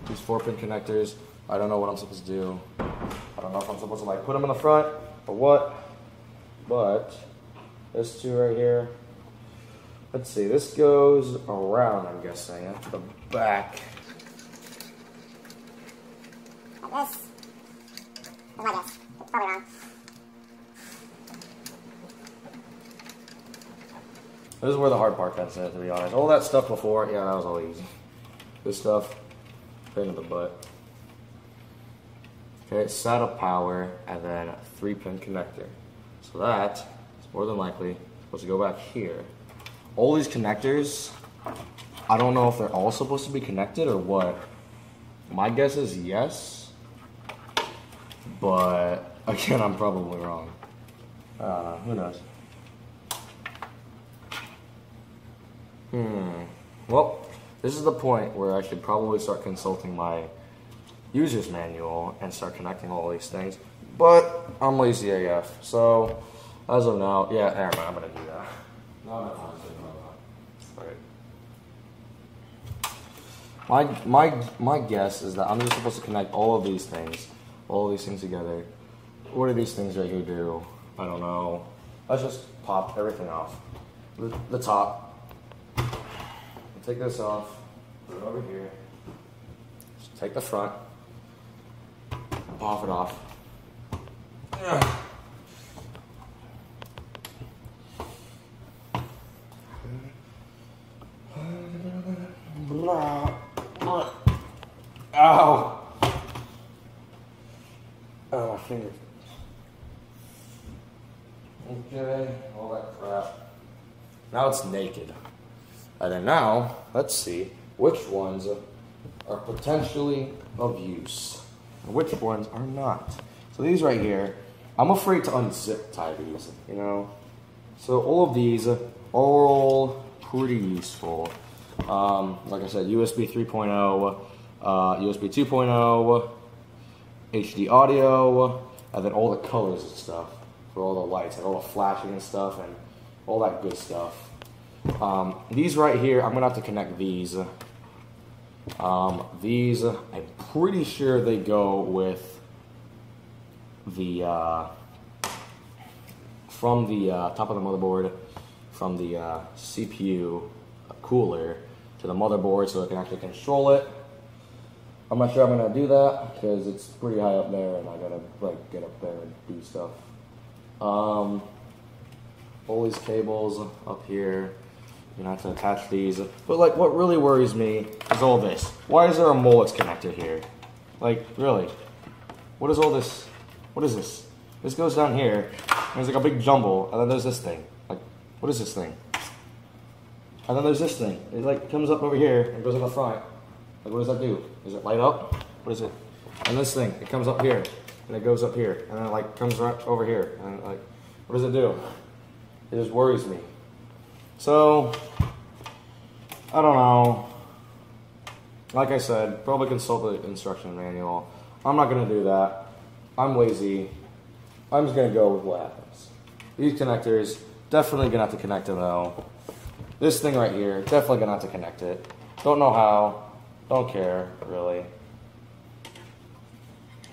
these 4-pin connectors, I don't know what I'm supposed to do. I don't know if I'm supposed to like put them in the front or what. But, this two right here, let's see, this goes around, I'm guessing, to the back. Like this. That's my guess. It's probably wrong. This is where the hard part comes in, to be honest. All that stuff before, yeah, that was all easy. This stuff, pain in the butt. Okay, SATA power, and then a 3-pin connector. So that is more than likely supposed to go back here. All these connectors, I don't know if they're all supposed to be connected or what. My guess is yes, but again, I'm probably wrong. Who knows? Well, this is the point where I should probably start consulting my user's manual and start connecting all these things. But I'm lazy AF, so as of now, yeah, I'm gonna do that. No, that's honestly my guess is that I'm just supposed to connect all of these things together. What do these things right here do? I don't know. Let's just pop everything off. The top. Take this off. Put it over here. Just take the front. Pop it off. Ow! Oh, my fingers. Okay, all that crap. Now it's naked. And then now, let's see which ones are potentially of use and which ones are not. So these right here, I'm afraid to unzip tie these, you know. So all of these are all pretty useful. Like I said, USB 3.0, USB 2.0, HD audio, and then all the colors and stuff for all the lights and all the flashing and stuff and all that good stuff. These right here, I'm gonna have to connect these. These, I'm pretty sure they go with the from the top of the motherboard, from the CPU cooler to the motherboard, so I can actually control it. I'm not sure I'm gonna do that because it's pretty high up there, and I gotta like get up there and do stuff. All these cables up here. You're gonna have to attach these. But like, what really worries me is all this. Why is there a mullet connector here? Like, really? What is all this? What is this? This goes down here. There's like a big jumble, and then there's this thing. Like, what is this thing? And then there's this thing. It like comes up over here and goes in the front. Like what does that do? Does it light up? What is it? And this thing, it comes up here and it goes up here and then it like comes right over here and like what does it do? It just worries me. So I don't know. Like I said, probably consult the instruction manual. I'm not gonna do that. I'm lazy. I'm just gonna go with what happens. These connectors, definitely gonna have to connect them though. This thing right here, definitely gonna have to connect it. Don't know how. Don't care, really.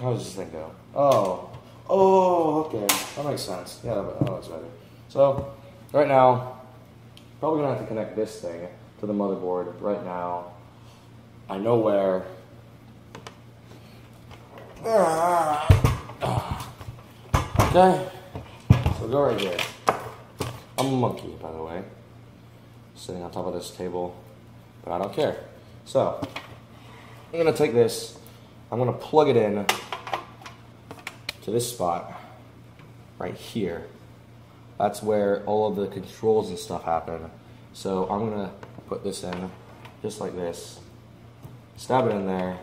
How does this thing go? Oh, okay. That makes sense. Yeah, that looks better. So, right now, probably gonna have to connect this thing to the motherboard right now. I know where. Okay, so go right here. I'm a monkey, by the way, sitting on top of this table, but I don't care. So, I'm gonna take this, I'm gonna plug it in to this spot right here. That's where all of the controls and stuff happen. So I'm gonna put this in just like this, stab it in there,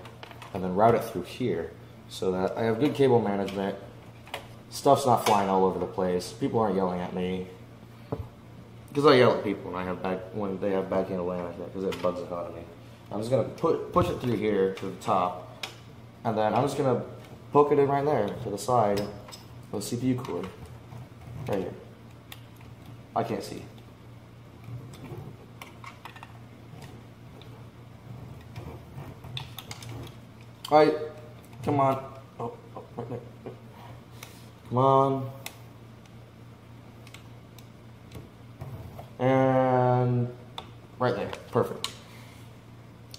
and then route it through here so that I have good cable management. Stuff's not flying all over the place. People aren't yelling at me. Because I yell at people when they have bad cable management because it bugs the hell out of me. I'm just gonna push it through here to the top, and then I'm just gonna poke it in right there to the side with the CPU cord. Right here. I can't see. Alright, come on. Right there. Come on. And right there. Perfect.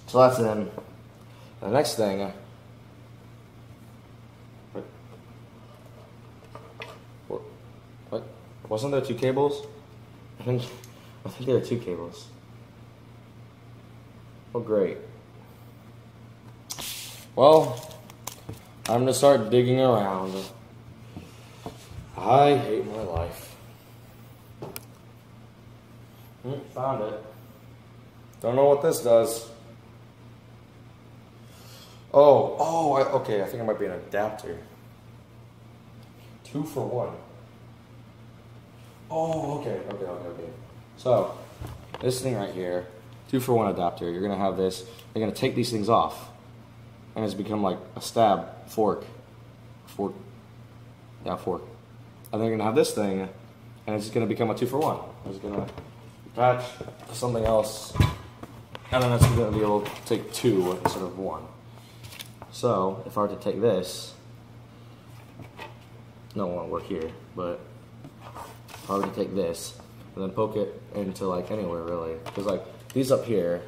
So that's in. The next thing. What? Wasn't there two cables? I think there are two cables. Oh, great. Well, I'm gonna start digging around. I hate my life. Found it. Don't know what this does. Okay, I think it might be an adapter. 2 for 1. Oh, okay. So, this thing right here, 2 for 1 adapter, you're gonna have this, you're gonna take these things off, and it's become like a fork. And then you're gonna have this thing, and it's gonna become a 2 for 1. It's gonna attach to something else, and then it's gonna be able to take 2 instead of 1. So, if I were to take this, no, it won't work here, but if I were to take this, and then poke it into like anywhere really, because like these up here,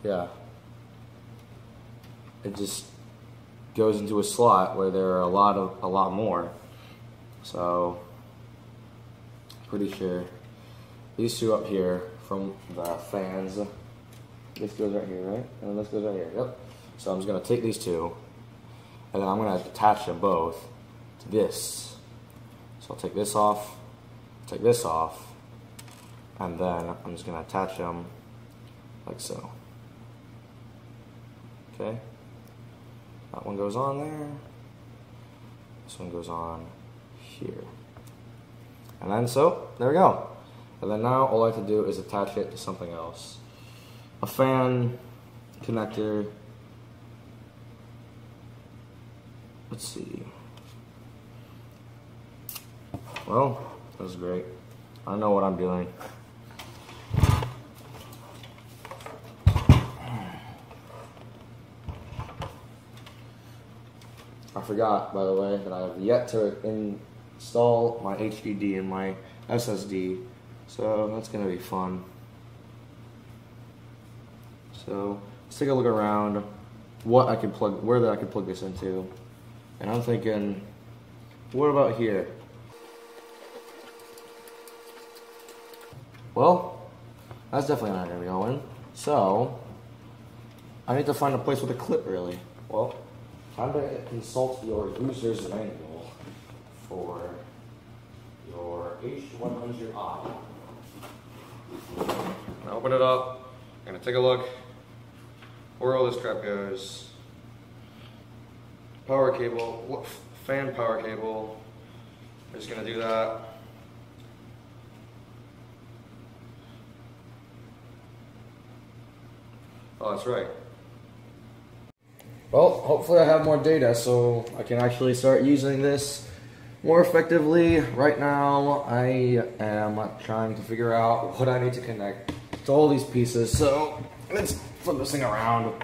yeah, it just goes into a slot where there are a lot more. So pretty sure these two up here from the fans, this goes right here, right? And then this goes right here. Yep. So I'm just gonna take these two, and then I'm gonna attach them both to this. So I'll take this off, and then I'm just gonna attach them like so. Okay. That one goes on there. This one goes on here. And then so, there we go. And then now all I have to do is attach it to something else. A fan connector. Let's see. Well, that was great. I know what I'm doing. I forgot, by the way, that I have yet to install my HDD and my SSD, so that's going to be fun. So let's take a look around what I can plug, where I can plug this into, and I'm thinking, what about here? Well, that's definitely not going to be going. So I need to find a place with a clip, really. Well, time to consult your user's manual for your H100i. Gonna open it up, gonna take a look where all this crap goes. Power cable, fan power cable. I'm just gonna do that. Oh, that's right. Well, hopefully I have more data so I can actually start using this more effectively. Right now, I am trying to figure out what I need to connect to all these pieces. So let's flip this thing around.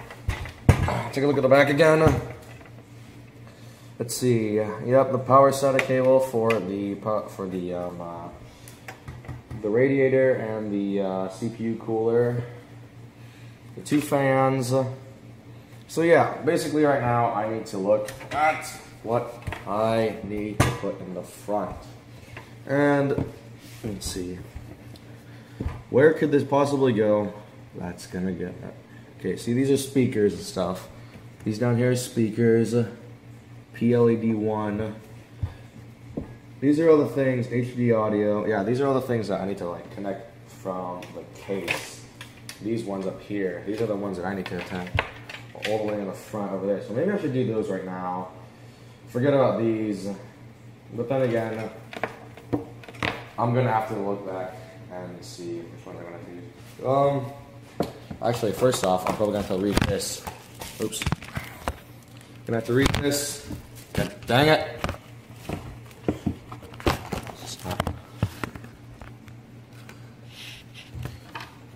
Take a look at the back again. Let's see. Yep, the power SATA cable for the radiator and the CPU cooler. The 2 fans. So yeah, basically right now I need to look at what I need to put in the front. And let's see. Where could this possibly go? That's gonna get it. Okay, see these are speakers and stuff. These down here are speakers. PLED 1. These are all the things, HD audio. Yeah, these are all the things that I need to like connect from the case. These ones up here, these are the ones that I need to attach all the way in the front over there. So maybe I should do those right now. Forget about these. But then again, I'm gonna have to look back and see which ones I'm gonna use. Actually, first off, I'm probably gonna have to read this. Oops. Gonna have to read this. God dang it. Stop.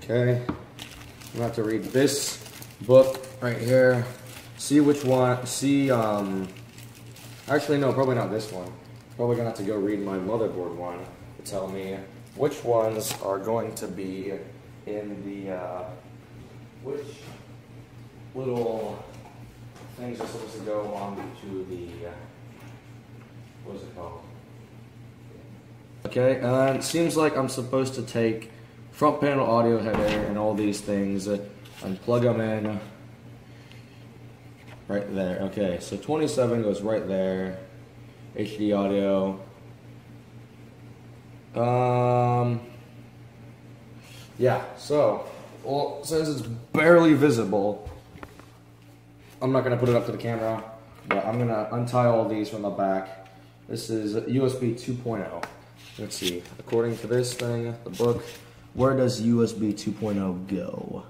Okay. I'm gonna have to read this book right here. See which one. See, actually, no, probably not this one. Probably gonna have to go read my motherboard one to tell me which ones are going to be in the, which little things are supposed to go on to the, what is it called? Okay, and it seems like I'm supposed to take front panel audio header and all these things and plug them in right there. Okay, so 27 goes right there. HD audio. Yeah, so, well, since it's barely visible, I'm not going to put it up to the camera, but I'm going to untie all these from the back. This is USB 2.0. Let's see, according to this thing, the book, where does USB 2.0 go?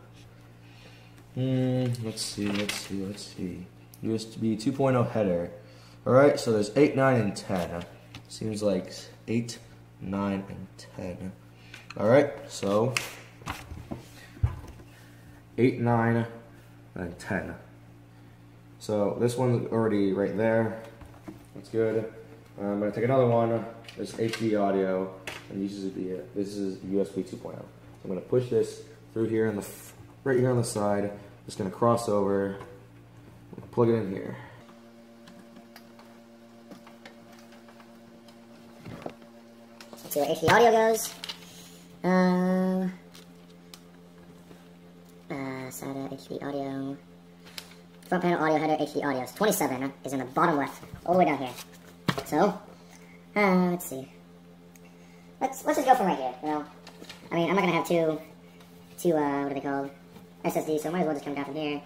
Let's see. USB 2.0 header. Alright, so there's 8, 9, and 10. Seems like 8, 9, and 10. Alright, so 8, 9, and 10. So this one's already right there. That's good. I'm going to take another one. There's HD audio, and this is USB 2.0. So I'm going to push this through here in the right here on the side. Just going to cross over, plug it in here. Let's see where HD audio goes. SATA HD audio. Front panel audio header HD audio. So 27 is in the bottom left, all the way down here. So, let's see. Let's just go from right here. Well, I mean, I'm not gonna have two what are they called? SSDs, so I might as well just come down from here.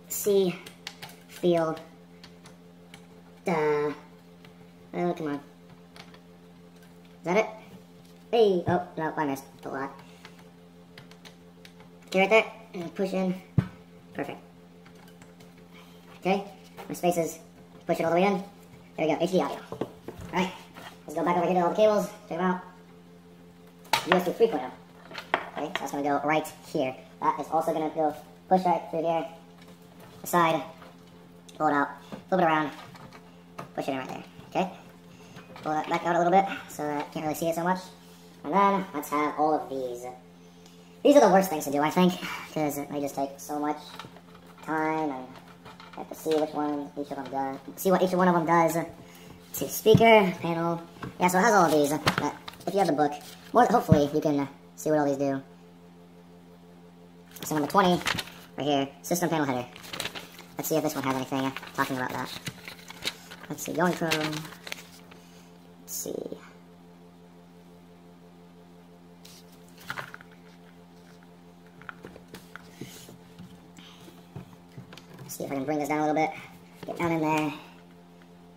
See, feel. Oh, come on. Is that it? Hey, oh, no, I missed a lot. Okay, right there, and push in. Perfect. Okay, my spaces, push it all the way in. There we go, HD audio. Alright, let's go back over here to all the cables, check them out. USB 3.0. Okay, so that's going to go right here. That is also going to go push right through here. The side, pull it out, flip it around, push it in right there. Okay, pull that back out a little bit so that I can't really see it so much. And then let's have all of these. These are the worst things to do, I think, because they just take so much time, and I have to see which one each of them does. See what each one of them does. Let's see, speaker, panel. Yeah, so it has all of these. But if you have the book, hopefully you can see what all these do. So number 20, right here, system panel header. Let's see if this one has anything talking about that. Let's see, going from. Let's see. see if I can bring this down a little bit. Get down in there.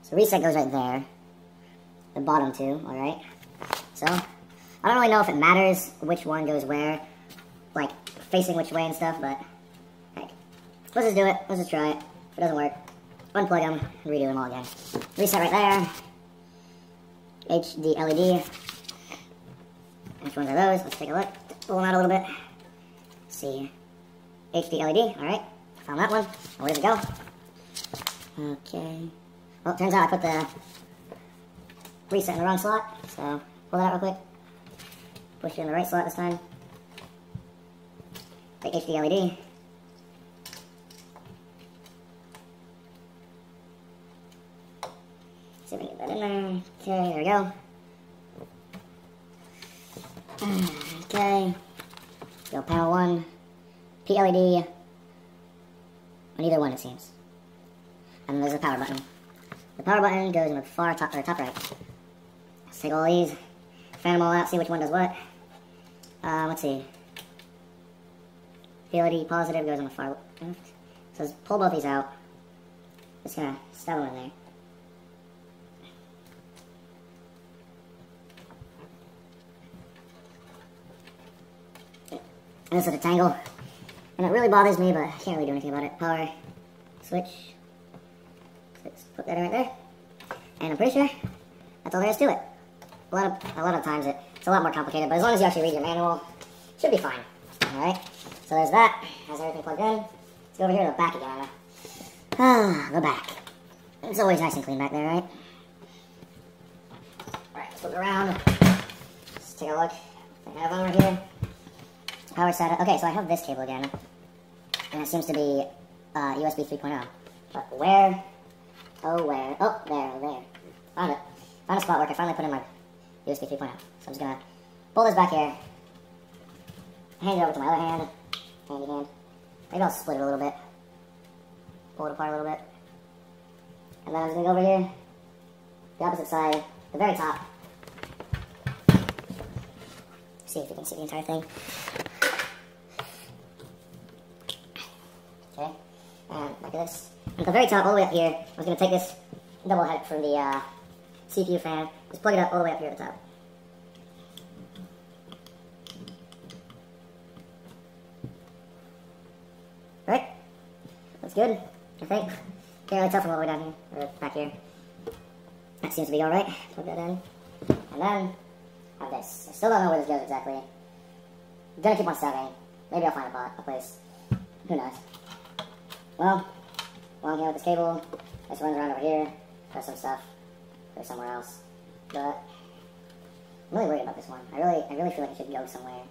So reset goes right there. The bottom two, alright. So, I don't really know if it matters which one goes where, like facing which way and stuff, but hey, let's just do it. Let's just try it. If it doesn't work, unplug them and redo them all again. Reset right there. HD LED. Which ones are those? Let's take a look. Pull them out a little bit. Let's see. HD LED, alright. Found that one. Where does it go? Okay. Well, it turns out I put the reset in the wrong slot, so pull that out real quick. Push it in the right slot this time. Take HD LED. See if we can get that in there. Okay, there we go. Okay. Go panel 1. PLED. On either one, it seems. And there's a power button. The power button goes in the far top, or top right. Let's take all these, fan them all out, see which one does what. Let's see. PLED positive goes on the far left. So let's pull both these out. Just gonna stab them in there. And this is a tangle. And it really bothers me, but I can't really do anything about it. Power switch. Let's put that in right there. And I'm pretty sure that's all there is to it. A lot of times it's a lot more complicated, but as long as you actually read your manual, it should be fine. Alright? So there's that. Has everything plugged in. Let's go over here to the back again. The back. It's always nice and clean back there, right? Alright, let's look around. Let's take a look. I have over here. Power SATA. Okay, so I have this cable again. And it seems to be USB 3.0. But where? Oh, where? Oh, there. Found it. Found a spot where I can finally put in my USB 3.0. So I'm just going to pull this back here. Hand it over to my other hand. Handy hand. Maybe I'll split it a little bit. Pull it apart a little bit. And then I'm just going to go over here. The opposite side. The very top. See if you can see the entire thing. Okay, and like this. At the very top, all the way up here, I was going to take this double head from the CPU fan, just plug it up all the way up here at the top. Right? That's good, I think. Can't really tell from all the way down here, or back here. That seems to be alright. Plug that in. And then, I have this. I still don't know where this goes exactly. I'm going to keep on stabbing. Maybe I'll find a place. Who knows? Well, along here with this cable, just runs around over here, does some stuff, goes somewhere else. But I'm really worried about this one. I really feel like it should go somewhere.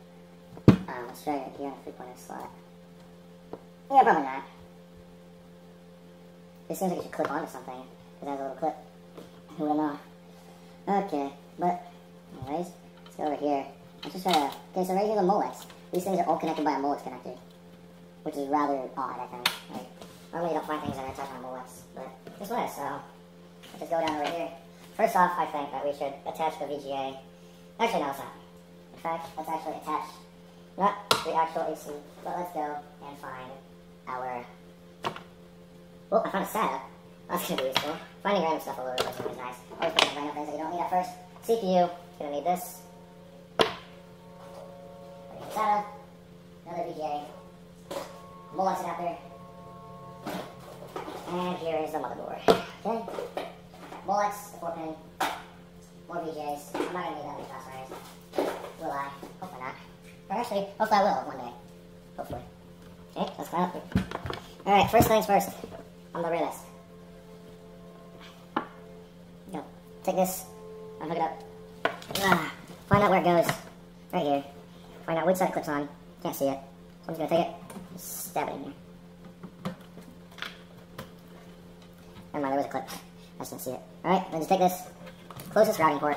Let's try it here on the 3.0 slot. Yeah, probably not. This seems like it should clip onto something, because it has a little clip. Who would know? Okay, but anyways, let's go over here. Let's just try to. Okay, so right here the Molex. These things are all connected by a Molex connector, which is rather odd, I think. Like, normally you don't find things that are attached on Molex, but this one is, so let's just go down over here. First off, I think that we should attach the VGA. Actually, no, it's not. In fact, let's actually attach not the actual AC, but let's go and find our. Oh, I found a SATA. That's gonna be useful. Finding random stuff all over the place is always nice. Always picking random things that you don't need at first. CPU, gonna need this. SATA, another VGA, Molex adapter, and here is the motherboard. Okay, Molex, the 4-pin, more VGAs. I'm not gonna need that many fast wires. Will I? Hopefully not. Or actually, hopefully I will one day. Hopefully. Okay, let's climb up here. Alright, first things first. I'm the realist. Go. Take this, unhook it up. Find out where it goes. Right here. Find out which side it clips on. Can't see it. So I'm just going to take it, just stab it in here. Never mind, there was a clip. I just didn't see it. Alright, then just take this closest routing port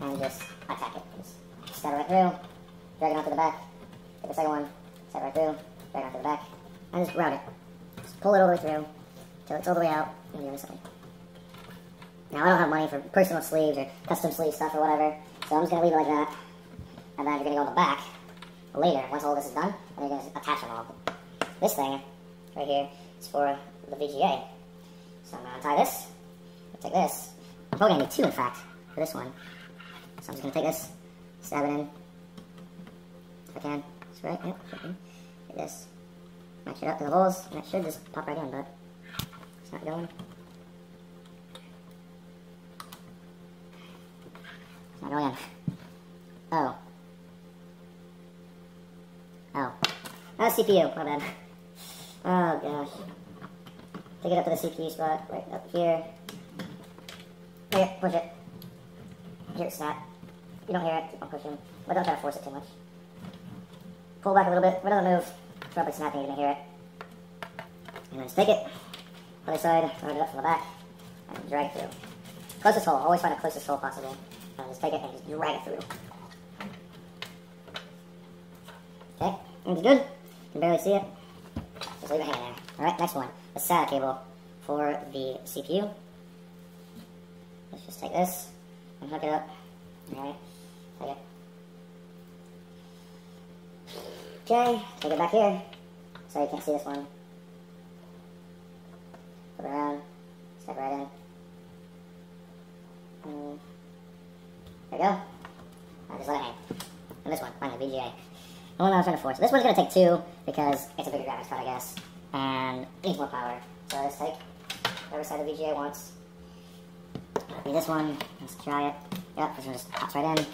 and just attack it. Just stab it right through, drag it onto the back, take the second one, stab it right through, drag it onto the back, and just route it. Just pull it all the way through until it's all the way out on the other side. Now, I don't have money for personal sleeves or custom sleeve stuff or whatever, so I'm just going to leave it like that. And then you're going to go on the back later, once all this is done, and you're going to attach them all. This thing, right here, is for the VGA. So I'm going to untie this, take this. I'm probably going to need 2, in fact, for this one. So I'm just going to take this, stab it in, if I can. That's right, yep, like this. Match it up to the holes, and it should just pop right in, but it's not going. It's not going in. Oh. Oh. That's CPU, my bad. Oh gosh. Take it up to the CPU spot, right up here. Here, push it. Hear it snap. You don't hear it, keep on pushing. But don't try to force it too much. Pull back a little bit, if it doesn't move, it's probably snapping, you're gonna hear it. And then just take it, other side, load it up from the back, and drag it through. Closest hole, always find the closest hole possible. And just take it and just drag it through. Okay, it's good. You can barely see it. Just leave it hanging there. Alright, next one. The SATA cable for the CPU. Let's just take this and hook it up. Alright, take it. Okay, take it back here. So you can't see this one. Flip it around. Step right in. There we go. I'll just let it hang. And this one, finally, VGA. The one I was trying to force. This one's going to take 2 because it's a bigger graphics card, I guess. And it needs more power. So let's take whatever side the VGA wants. Maybe this one. Let's try it. Yep, this one just pops right in.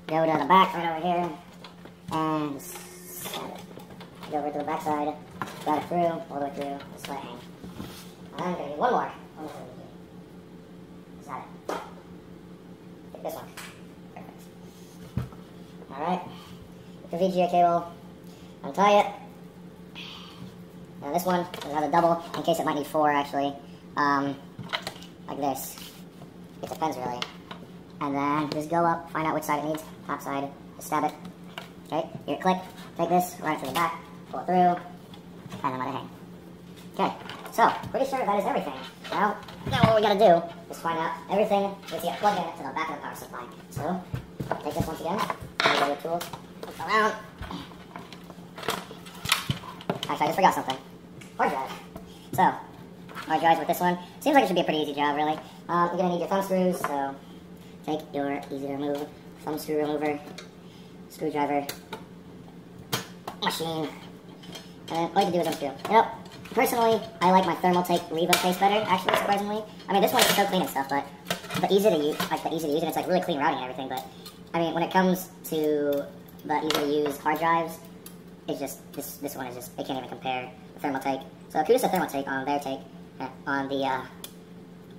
Go to the back, right over here. And set it. Go over to the back side. Got it through, all the way through. Just let it hang. And I'm going to need one more. Is that it? Take this one. Perfect. Alright. The VGA cable, untie it. Now this one has a double, in case it might need 4 actually. Like this. It depends really. And then just go up, find out which side it needs. Top side, just stab it. Okay, here, click, take this, run it to the back, pull it through, and then let it hang. Okay, so, pretty sure that is everything. Now what we gotta do is find out everything we get plugged in to the back of the power supply. So, take this once again, and your tools. Around. Actually, I just forgot something. Hard drive. So, hard drives with this one. Seems like it should be a pretty easy job, really. You're going to need your thumb screws, so take your easy to remove thumb screw remover, screwdriver, machine, and all you have to do is unscrew. Yep. Personally, I like my Thermaltake Revo case better, actually, surprisingly. I mean, this one is so clean and stuff, but easy to use, and it's like really clean routing and everything, but I mean, when it comes to the easy to use hard drives, it's just, this one is just, they can't even compare the Thermaltake. So kudos to Thermaltake on their take, on the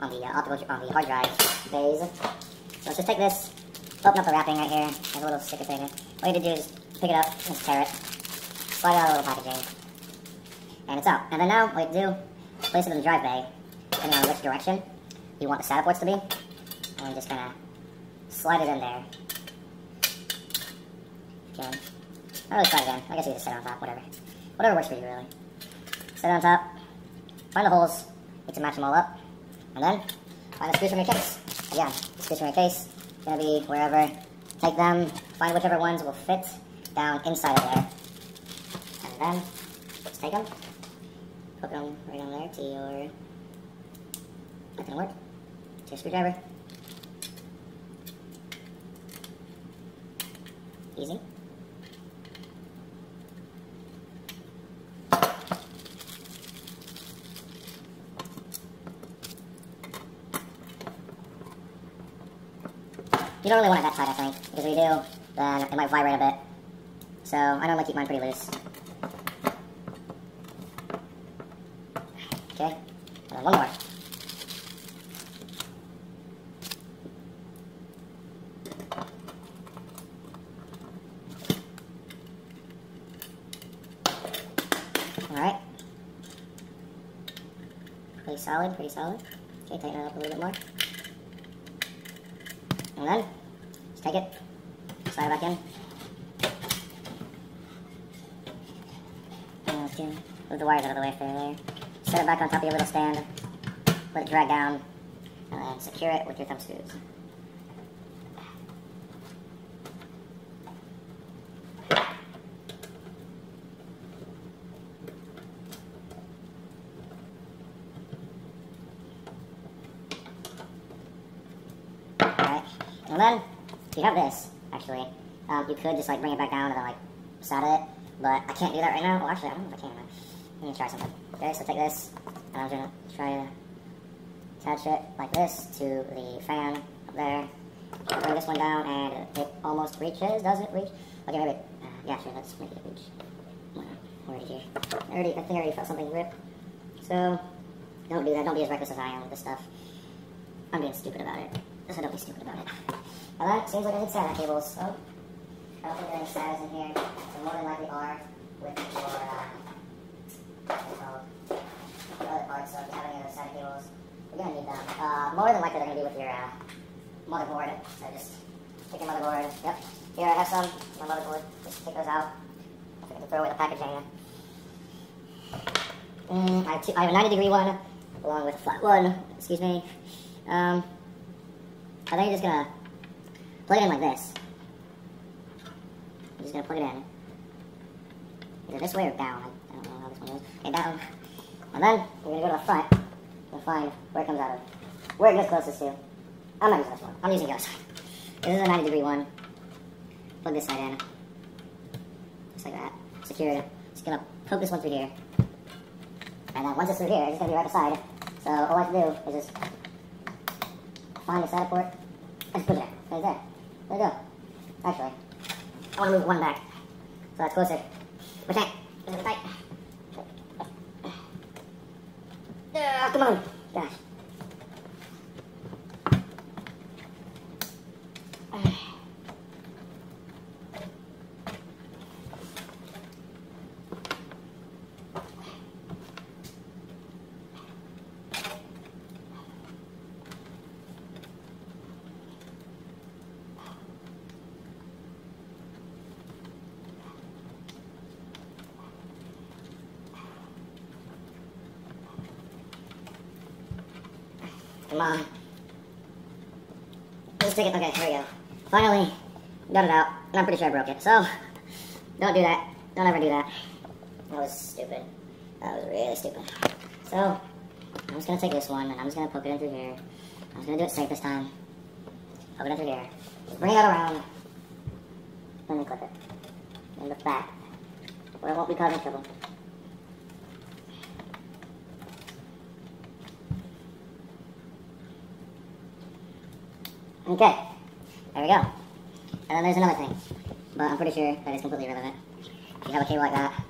hard drive bays. So let's just take this, open up the wrapping right here, there's a little sticker thing. All you have to do is pick it up, and tear it, slide it out of the little packaging, and it's out. And then now, all you have to do, place it in the drive bay, depending on which direction you want the SATA ports to be, and just kind of slide it in there. Okay. Not really slide it in. I guess you just set it on top, whatever. Whatever works for you, really. Set it on top, find the holes, need to match them all up, and then find the screws from your case. Again, the screws from your case, gonna be wherever. Take them, find whichever ones will fit down inside of there, and then just take them, hook them right on there to your, that didn't work, to your screwdriver. Easy. You don't really want it that tight, I think, because if you do, then it might vibrate a bit. So I normally keep mine pretty loose. Okay, and then one more. Alright. Pretty solid, pretty solid. Okay, tighten it up a little bit more. And then, just take it, slide it back in. And let's move the wires out of the way if they're there. Set it back on top of your little stand, let it drag down, and then secure it with your thumb screws. And then, if you have this, actually, you could just like bring it back down and then like solder it, but I can't do that right now. Well, actually, I don't know if I can. Let me try something. Okay, so take this, and I'm gonna try to attach it like this to the fan up there. Bring this one down, and it almost reaches. Does it reach? Okay, maybe. Yeah, sure. Let's make it reach. Where is it here? I think I already felt something rip. So don't do that. Don't be as reckless as I am with this stuff. I'm being stupid about it. So don't be stupid about it. Now that seems like I need SATA cables. So I don't think there are any SATAs in here. So more than likely are with your what's it called? The other parts. So if you have any other SATA cables, you're gonna need them. More than likely they're gonna be with your motherboard. So just take your motherboard. Yep. Here I have some. My motherboard. Just take those out. I forget to throw away the packaging. I have a 90-degree one along with a flat one. Excuse me. I think you're just gonna plug it in like this. I'm just gonna plug it in. Either this way or down. I don't know how this one is. Okay, down. And then we're gonna go to the front and find where it comes out of. Where it goes closest to. I'm not using this one. I'm using the other side. This is a 90-degree one. Plug this side in. Just like that. Secured. Just gonna poke this one through here. And then once it's through here, it's just gonna be right beside. So all I have to do is just find the SATA port and just put it there. Right there. There you go. Actually, I want to move one back so that's closer. But can't. It's tight. Come on. Gosh. Come on. Let's take it. Okay, here we go. Finally, got it out. And I'm pretty sure I broke it. So, don't do that. Don't ever do that. That was stupid. That was really stupid. So, I'm just going to take this one and I'm just going to poke it in through here. I'm just going to do it safe this time. Poke it in through here. Just bring it out around. Then we clip it. And look back. Where it won't be causing trouble. Okay, there we go. And then there's another thing, but I'm pretty sure that is completely irrelevant. If you have a cable like that,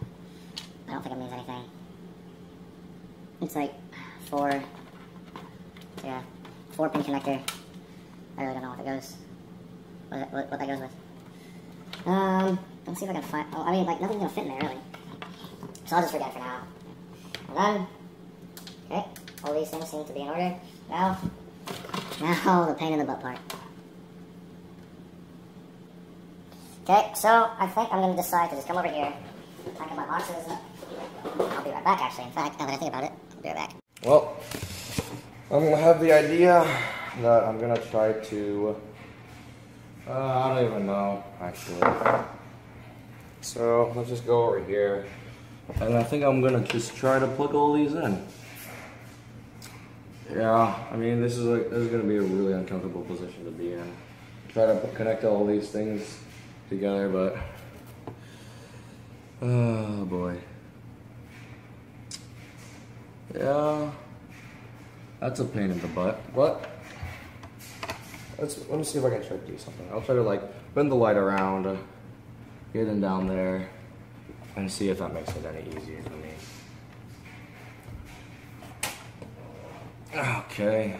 I don't think it means anything. It's like 4 pin connector. I really don't know what it goes, what that goes with. Let's see if I can find, I mean, like, nothing's gonna fit in there, really. So I'll just forget it for now. And then, okay, all these things seem to be in order. Now the pain in the butt part. Okay, so I think I'm going to decide to just come over here, pack up my boxes. I'll be right back, actually. In fact, now that I think about it, I'll be right back. Well, I'm going to have the idea that I'm going to try to, I don't even know, actually. So let's just go over here. And I think I'm going to just try to plug all these in. Yeah, I mean, this is going to be a really uncomfortable position to be in. Try to connect all these things together, but oh boy. Yeah, that's a pain in the butt. But let me see if I can try to do something. I'll try to like bend the light around, get it down there, and see if that makes it any easier for me. Okay,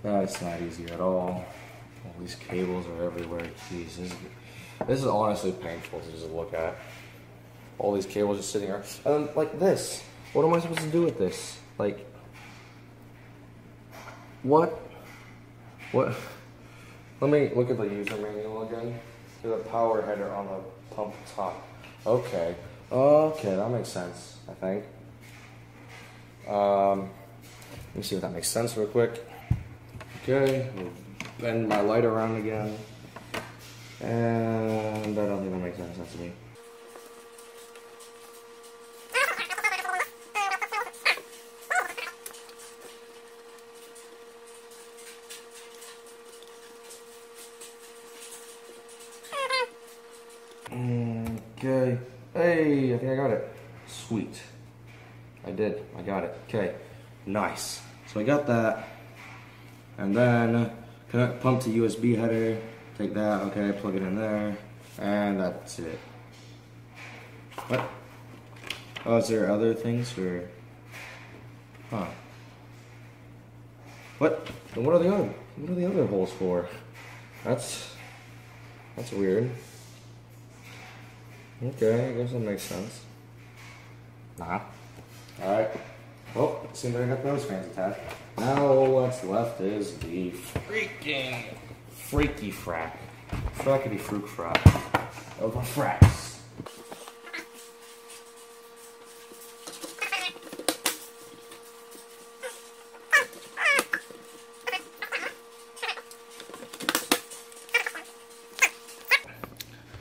that's not easy at all. All these cables are everywhere. Jeez, this is honestly painful to just look at. All these cables just sitting there. And then, like this, what am I supposed to do with this? Like, what? Let me look at the user manual again. There's a power header on the pump top. Okay, that makes sense, I think. Let me see if that makes sense real quick. Okay, we'll bend my light around again. And I don't think that makes any sense to me. Okay. Hey, I think I got it. Sweet. I did. I got it. Okay. Nice. So I got that. And then connect pump to USB header. Take that. Okay. Plug it in there. And that's it. What? Oh, is there other things or? Huh. What? Then what are the other holes for? That's weird. Okay, I guess that makes sense. Nah. Alright. Well, it seems like I got those fans attached. Now all that's left is the freaky frack. Frackety fruit frack. Of a fracks.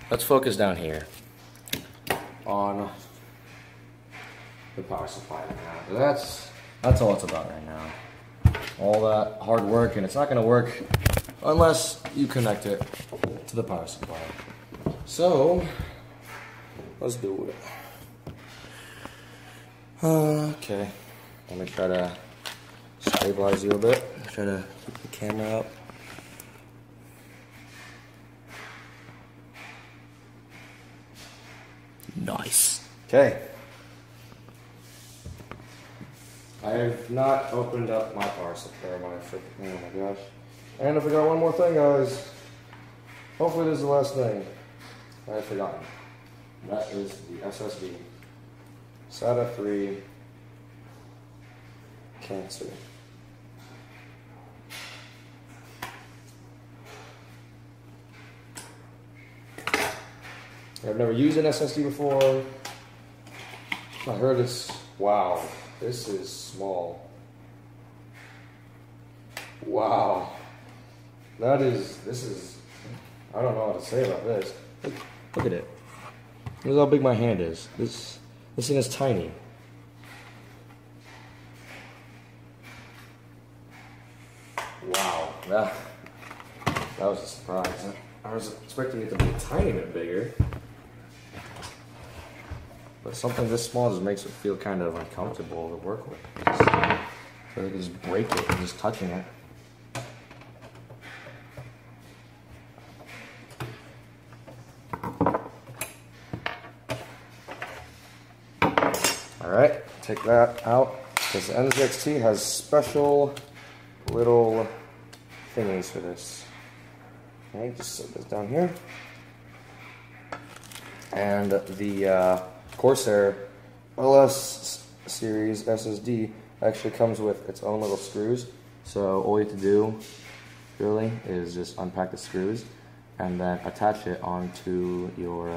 Let's focus down here on the power supply right now. That's all it's about right now. All that hard work, and it's not going to work unless you connect it to the power supply. So let's do it. Okay, let me try to stabilize you a bit. Try to keep the camera up. Nice. Okay. I have not opened up my power supply. Oh my gosh. And I forgot one more thing, guys. Hopefully this is the last thing I have forgotten. That is the SSD. SATA 3 Cancer. I've never used an SSD before. I heard it's, wow, this is small. Wow. This is, I don't know what to say about this. Look at it. Look how big my hand is. This thing is tiny. Wow, that was a surprise. I was expecting it to be a tiny bit bigger. But something this small just makes it feel kind of uncomfortable to work with. I feel like I just break it and just touching it. Alright, take that out. Because the NZXT has special little thingies for this. Okay, just set this down here. And the Corsair LS series SSD actually comes with its own little screws. So all you have to do really is just unpack the screws and then attach it onto your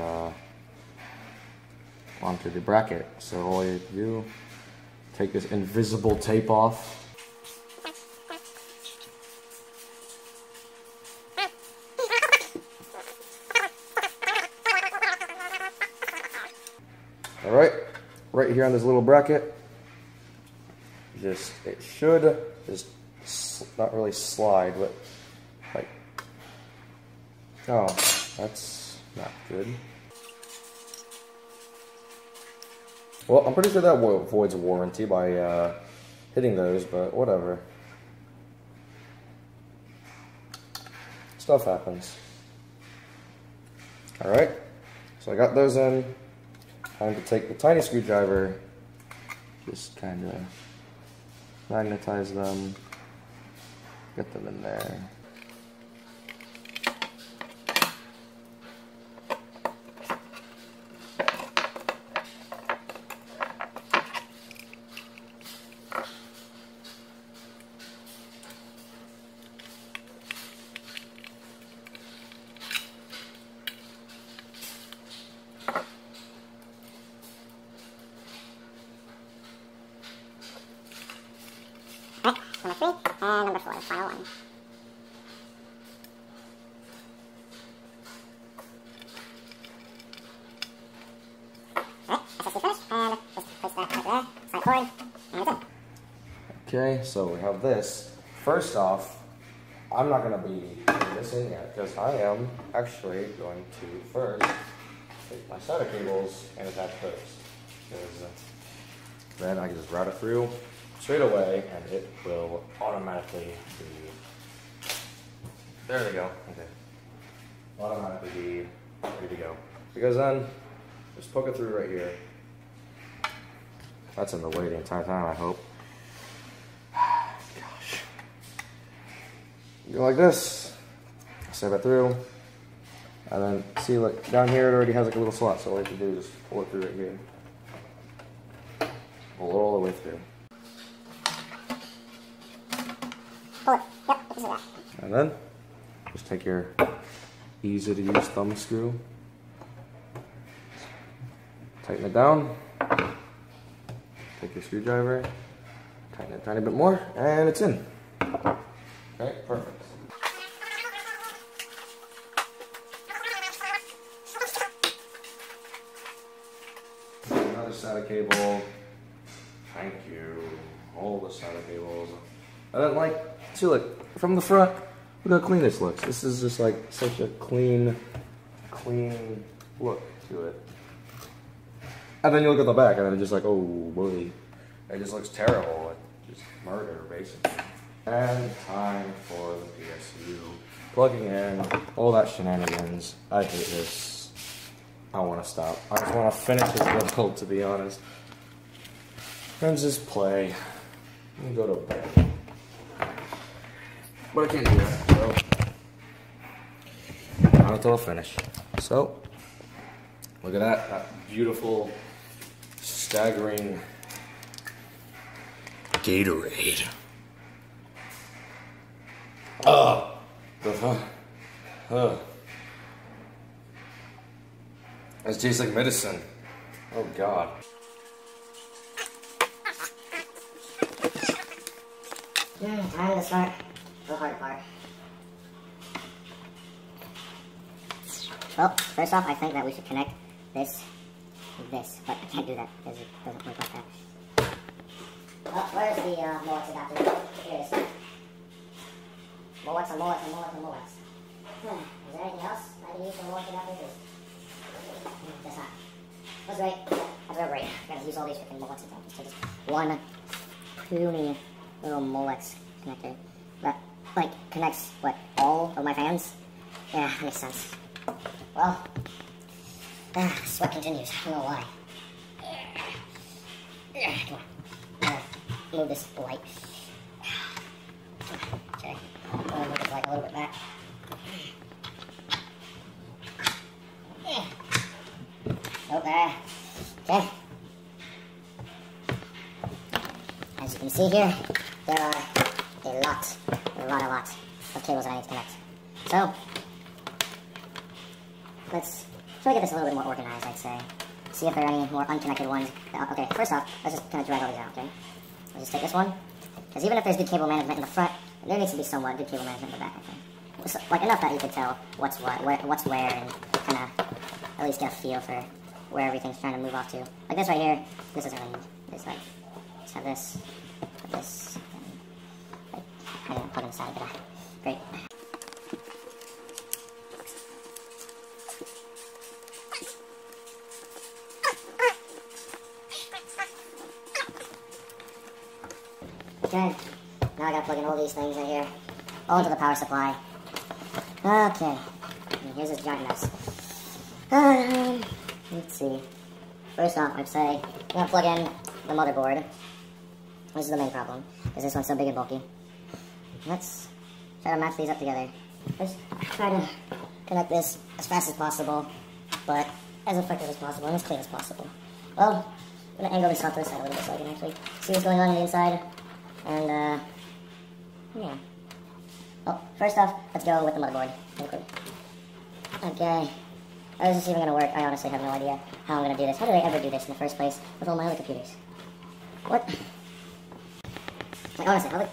onto the bracket. So all you have to do, take this invisible tape off. Alright, right here on this little bracket, it should just not really slide, but like, oh, that's not good. Well, I'm pretty sure that voids a warranty by hitting those, but whatever. Stuff happens. Alright, so I got those in. Time to take the tiny screwdriver, just kind of magnetize them, get them in there. Number 3, and number 4, the final one. Alright, SSD finished, and just place that right there, slide cord, and that's it. Okay, so we have this. First off, I'm not going to be putting this in yet, because I am actually going to first take my SATA cables and attach those. Because then I can just route it through straight away and it will automatically be, there we go, okay. Automatically be ready to go. Because then, just poke it through right here. That's in the way the entire time, I hope. Gosh. You go like this, snap it through, and then see, like down here it already has like a little slot, so all you have to do is just pull it through right here. Pull it all the way through. Pull it. Yep, this is that. And then, just take your easy to use thumb screw, tighten it down, take your screwdriver, tighten it a tiny bit more, and it's in. Okay, perfect. Another SATA cable. Thank you. All the SATA cables. And then, like, see, look, from the front, look how clean this looks. This is just like such a clean look to it. And then you look at the back, and then it's just like, oh boy, it just looks terrible. Like just murder, basically. And time for the PSU. Plugging in, all that shenanigans. I hate this. I want to stop. I just want to finish this build, to be honest. And just play and go to bed. But I can't do that, so not until I finish. So, look at that beautiful, staggering Gatorade. It tastes like medicine. Oh God. Time to start the hard part. Well, first off, I think that we should connect this with this, but I can't do that because it doesn't work like that. Well, where's the Molex adapter? Here it is. Molex and Molex and Molex and Molex. Is there anything else I can use for Molex adapter? Guess not. That's great. That's real great. I'm gonna use all these freaking Molex adapters to just one puny little Molex connector that, like, connects, what, all of my fans? Yeah, that makes sense. Well, sweat continues. I don't know why. Come on. I'm gonna move this light. Okay. I'm gonna move this light a little bit back. Nope, there. Okay. As you can see here, there are a lot of cables that I need to connect. So, let's try to get this a little bit more organized, I'd say. See if there are any more unconnected ones. Okay, first off, let's just kind of drag all these out, okay? Let's just take this one. Because even if there's good cable management in the front, there needs to be somewhat good cable management in the back, I think. So, like, enough that you can tell what's what, what's where, and kind of at least get a feel for where everything's trying to move off to. Like this right here, this isn't really need. It's like, just have this, and, like, kind of plug inside, but great. Okay, now I gotta plug in all these things right here, all into the power supply. Okay, and here's this giant mess. Let's see. First off, I'd say I'm gonna plug in the motherboard. This is the main problem, because this one's so big and bulky. Let's try to match these up together. Let's try to connect this as fast as possible, but as effective as possible and as clean as possible. Well, I'm gonna angle this off to the side a little bit so I can actually see what's going on the inside. And, yeah. Well, first off, let's go with the motherboard. Okay. How is this even going to work? I honestly have no idea how I'm going to do this. How did I ever do this in the first place with all my other computers? What? Like, honestly, how the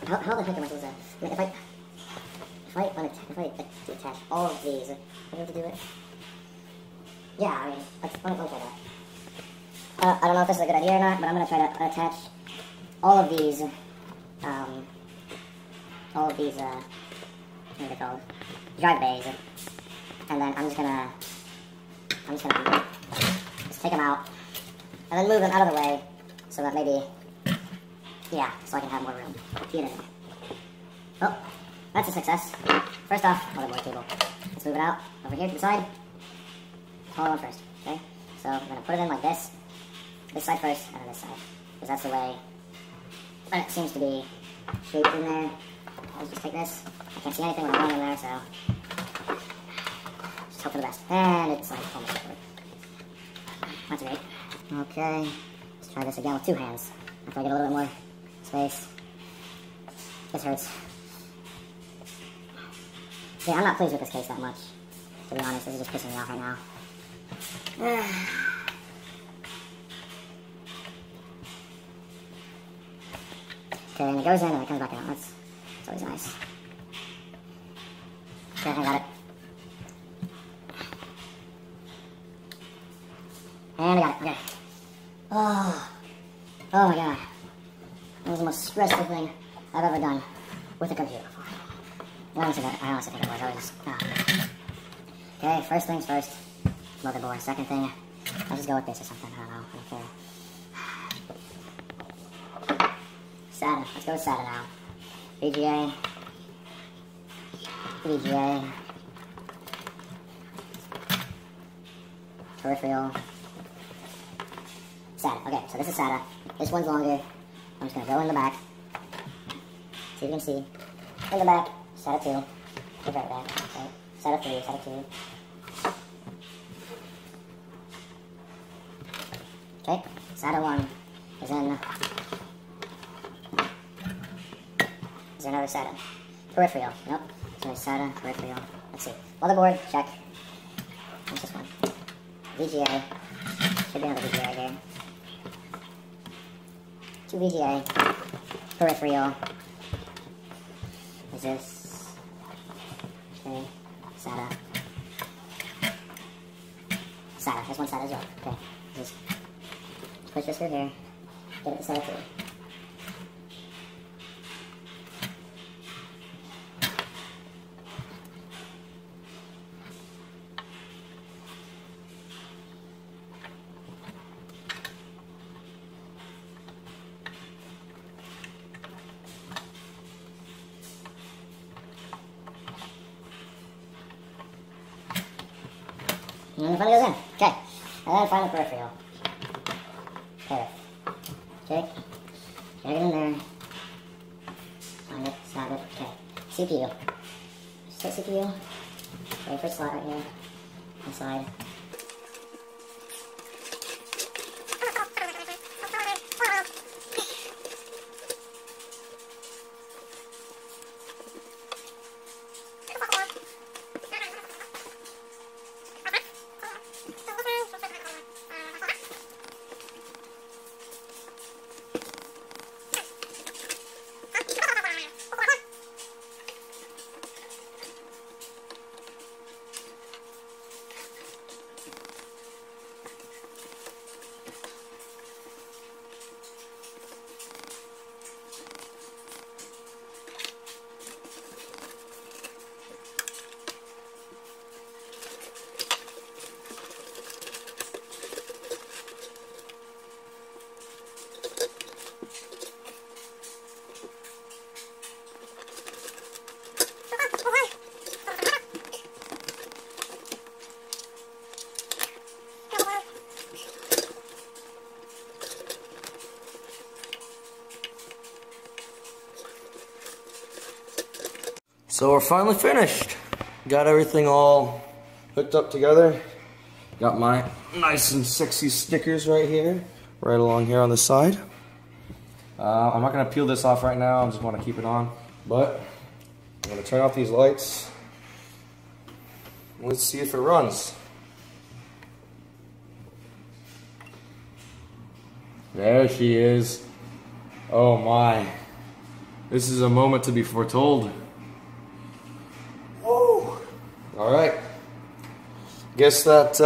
heck am I supposed to... I mean, if I attach all of these, do I have to do it? Yeah, I mean, let me try that. I don't know if this is a good idea or not, but I'm going to try to attach all of these, what are they called? Drive bays. And then I'm just gonna I'm just gonna just take them out and then move them out of the way so that maybe, yeah, so I can have more room to get in there. Oh, that's a success. First off, motherboard cable. Let's move it out over here to the side. Smaller one first, okay? So I'm gonna put it in like this side first, and then this side, because that's the way it seems to be shaped in there. Let's just take this. I can't see anything when I'm going in there, so just hope for the best. And it's like almost over. That's great. Okay, let's try this again with 2 hands. After I get a little bit more space. This hurts. Yeah, I'm not pleased with this case that much, to be honest. This is just pissing me off right now. Okay, and it goes in and it comes back out. That's always nice. Okay, I got it. And I got it. Okay. Oh my god. That was the most stressful thing I've ever done with a computer before. I honestly think it was. I was just... Okay, first things first. Motherboard. Second thing, I'll just go with this or something. I don't know. Okay. SATA. Let's go with SATA now. VGA. VGA. Peripheral. SATA. Okay, so this is SATA. This one's longer. I'm just going to go in the back. See if you can see. In the back, SATA 2. Go right back. Okay. SATA 3, SATA 2. Okay, SATA 1 is in. Is there another SATA? Peripheral. Nope. Sorry, SATA, peripheral. Let's see. Motherboard, check. What's this one? VGA. Should be another VGA here. 2 VGA. Peripheral. Is this? Okay. SATA. SATA. There's one SATA as well. Okay. Just push this through here. Get it to SATA 2. And then it finally goes in. Okay. And then finally peripheral. Perif. Okay. Drag it in there. Find it. Snap it. Okay. CPU. Just take CPU. Wait for a slot right here. Inside. So we're finally finished. Got everything all hooked up together. Got my nice and sexy stickers right here, right along here on the side. I'm not gonna peel this off right now, I just wanna keep it on. But I'm gonna turn off these lights. Let's see if it runs. There she is. Oh my. This is a moment to be foretold. Whoa. Alright. Guess that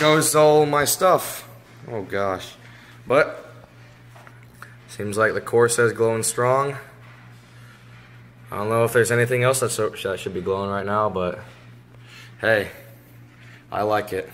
goes all my stuff. Oh gosh. But seems like the core says glowing strong. I don't know if there's anything else that should be glowing right now, but Hey, I like it.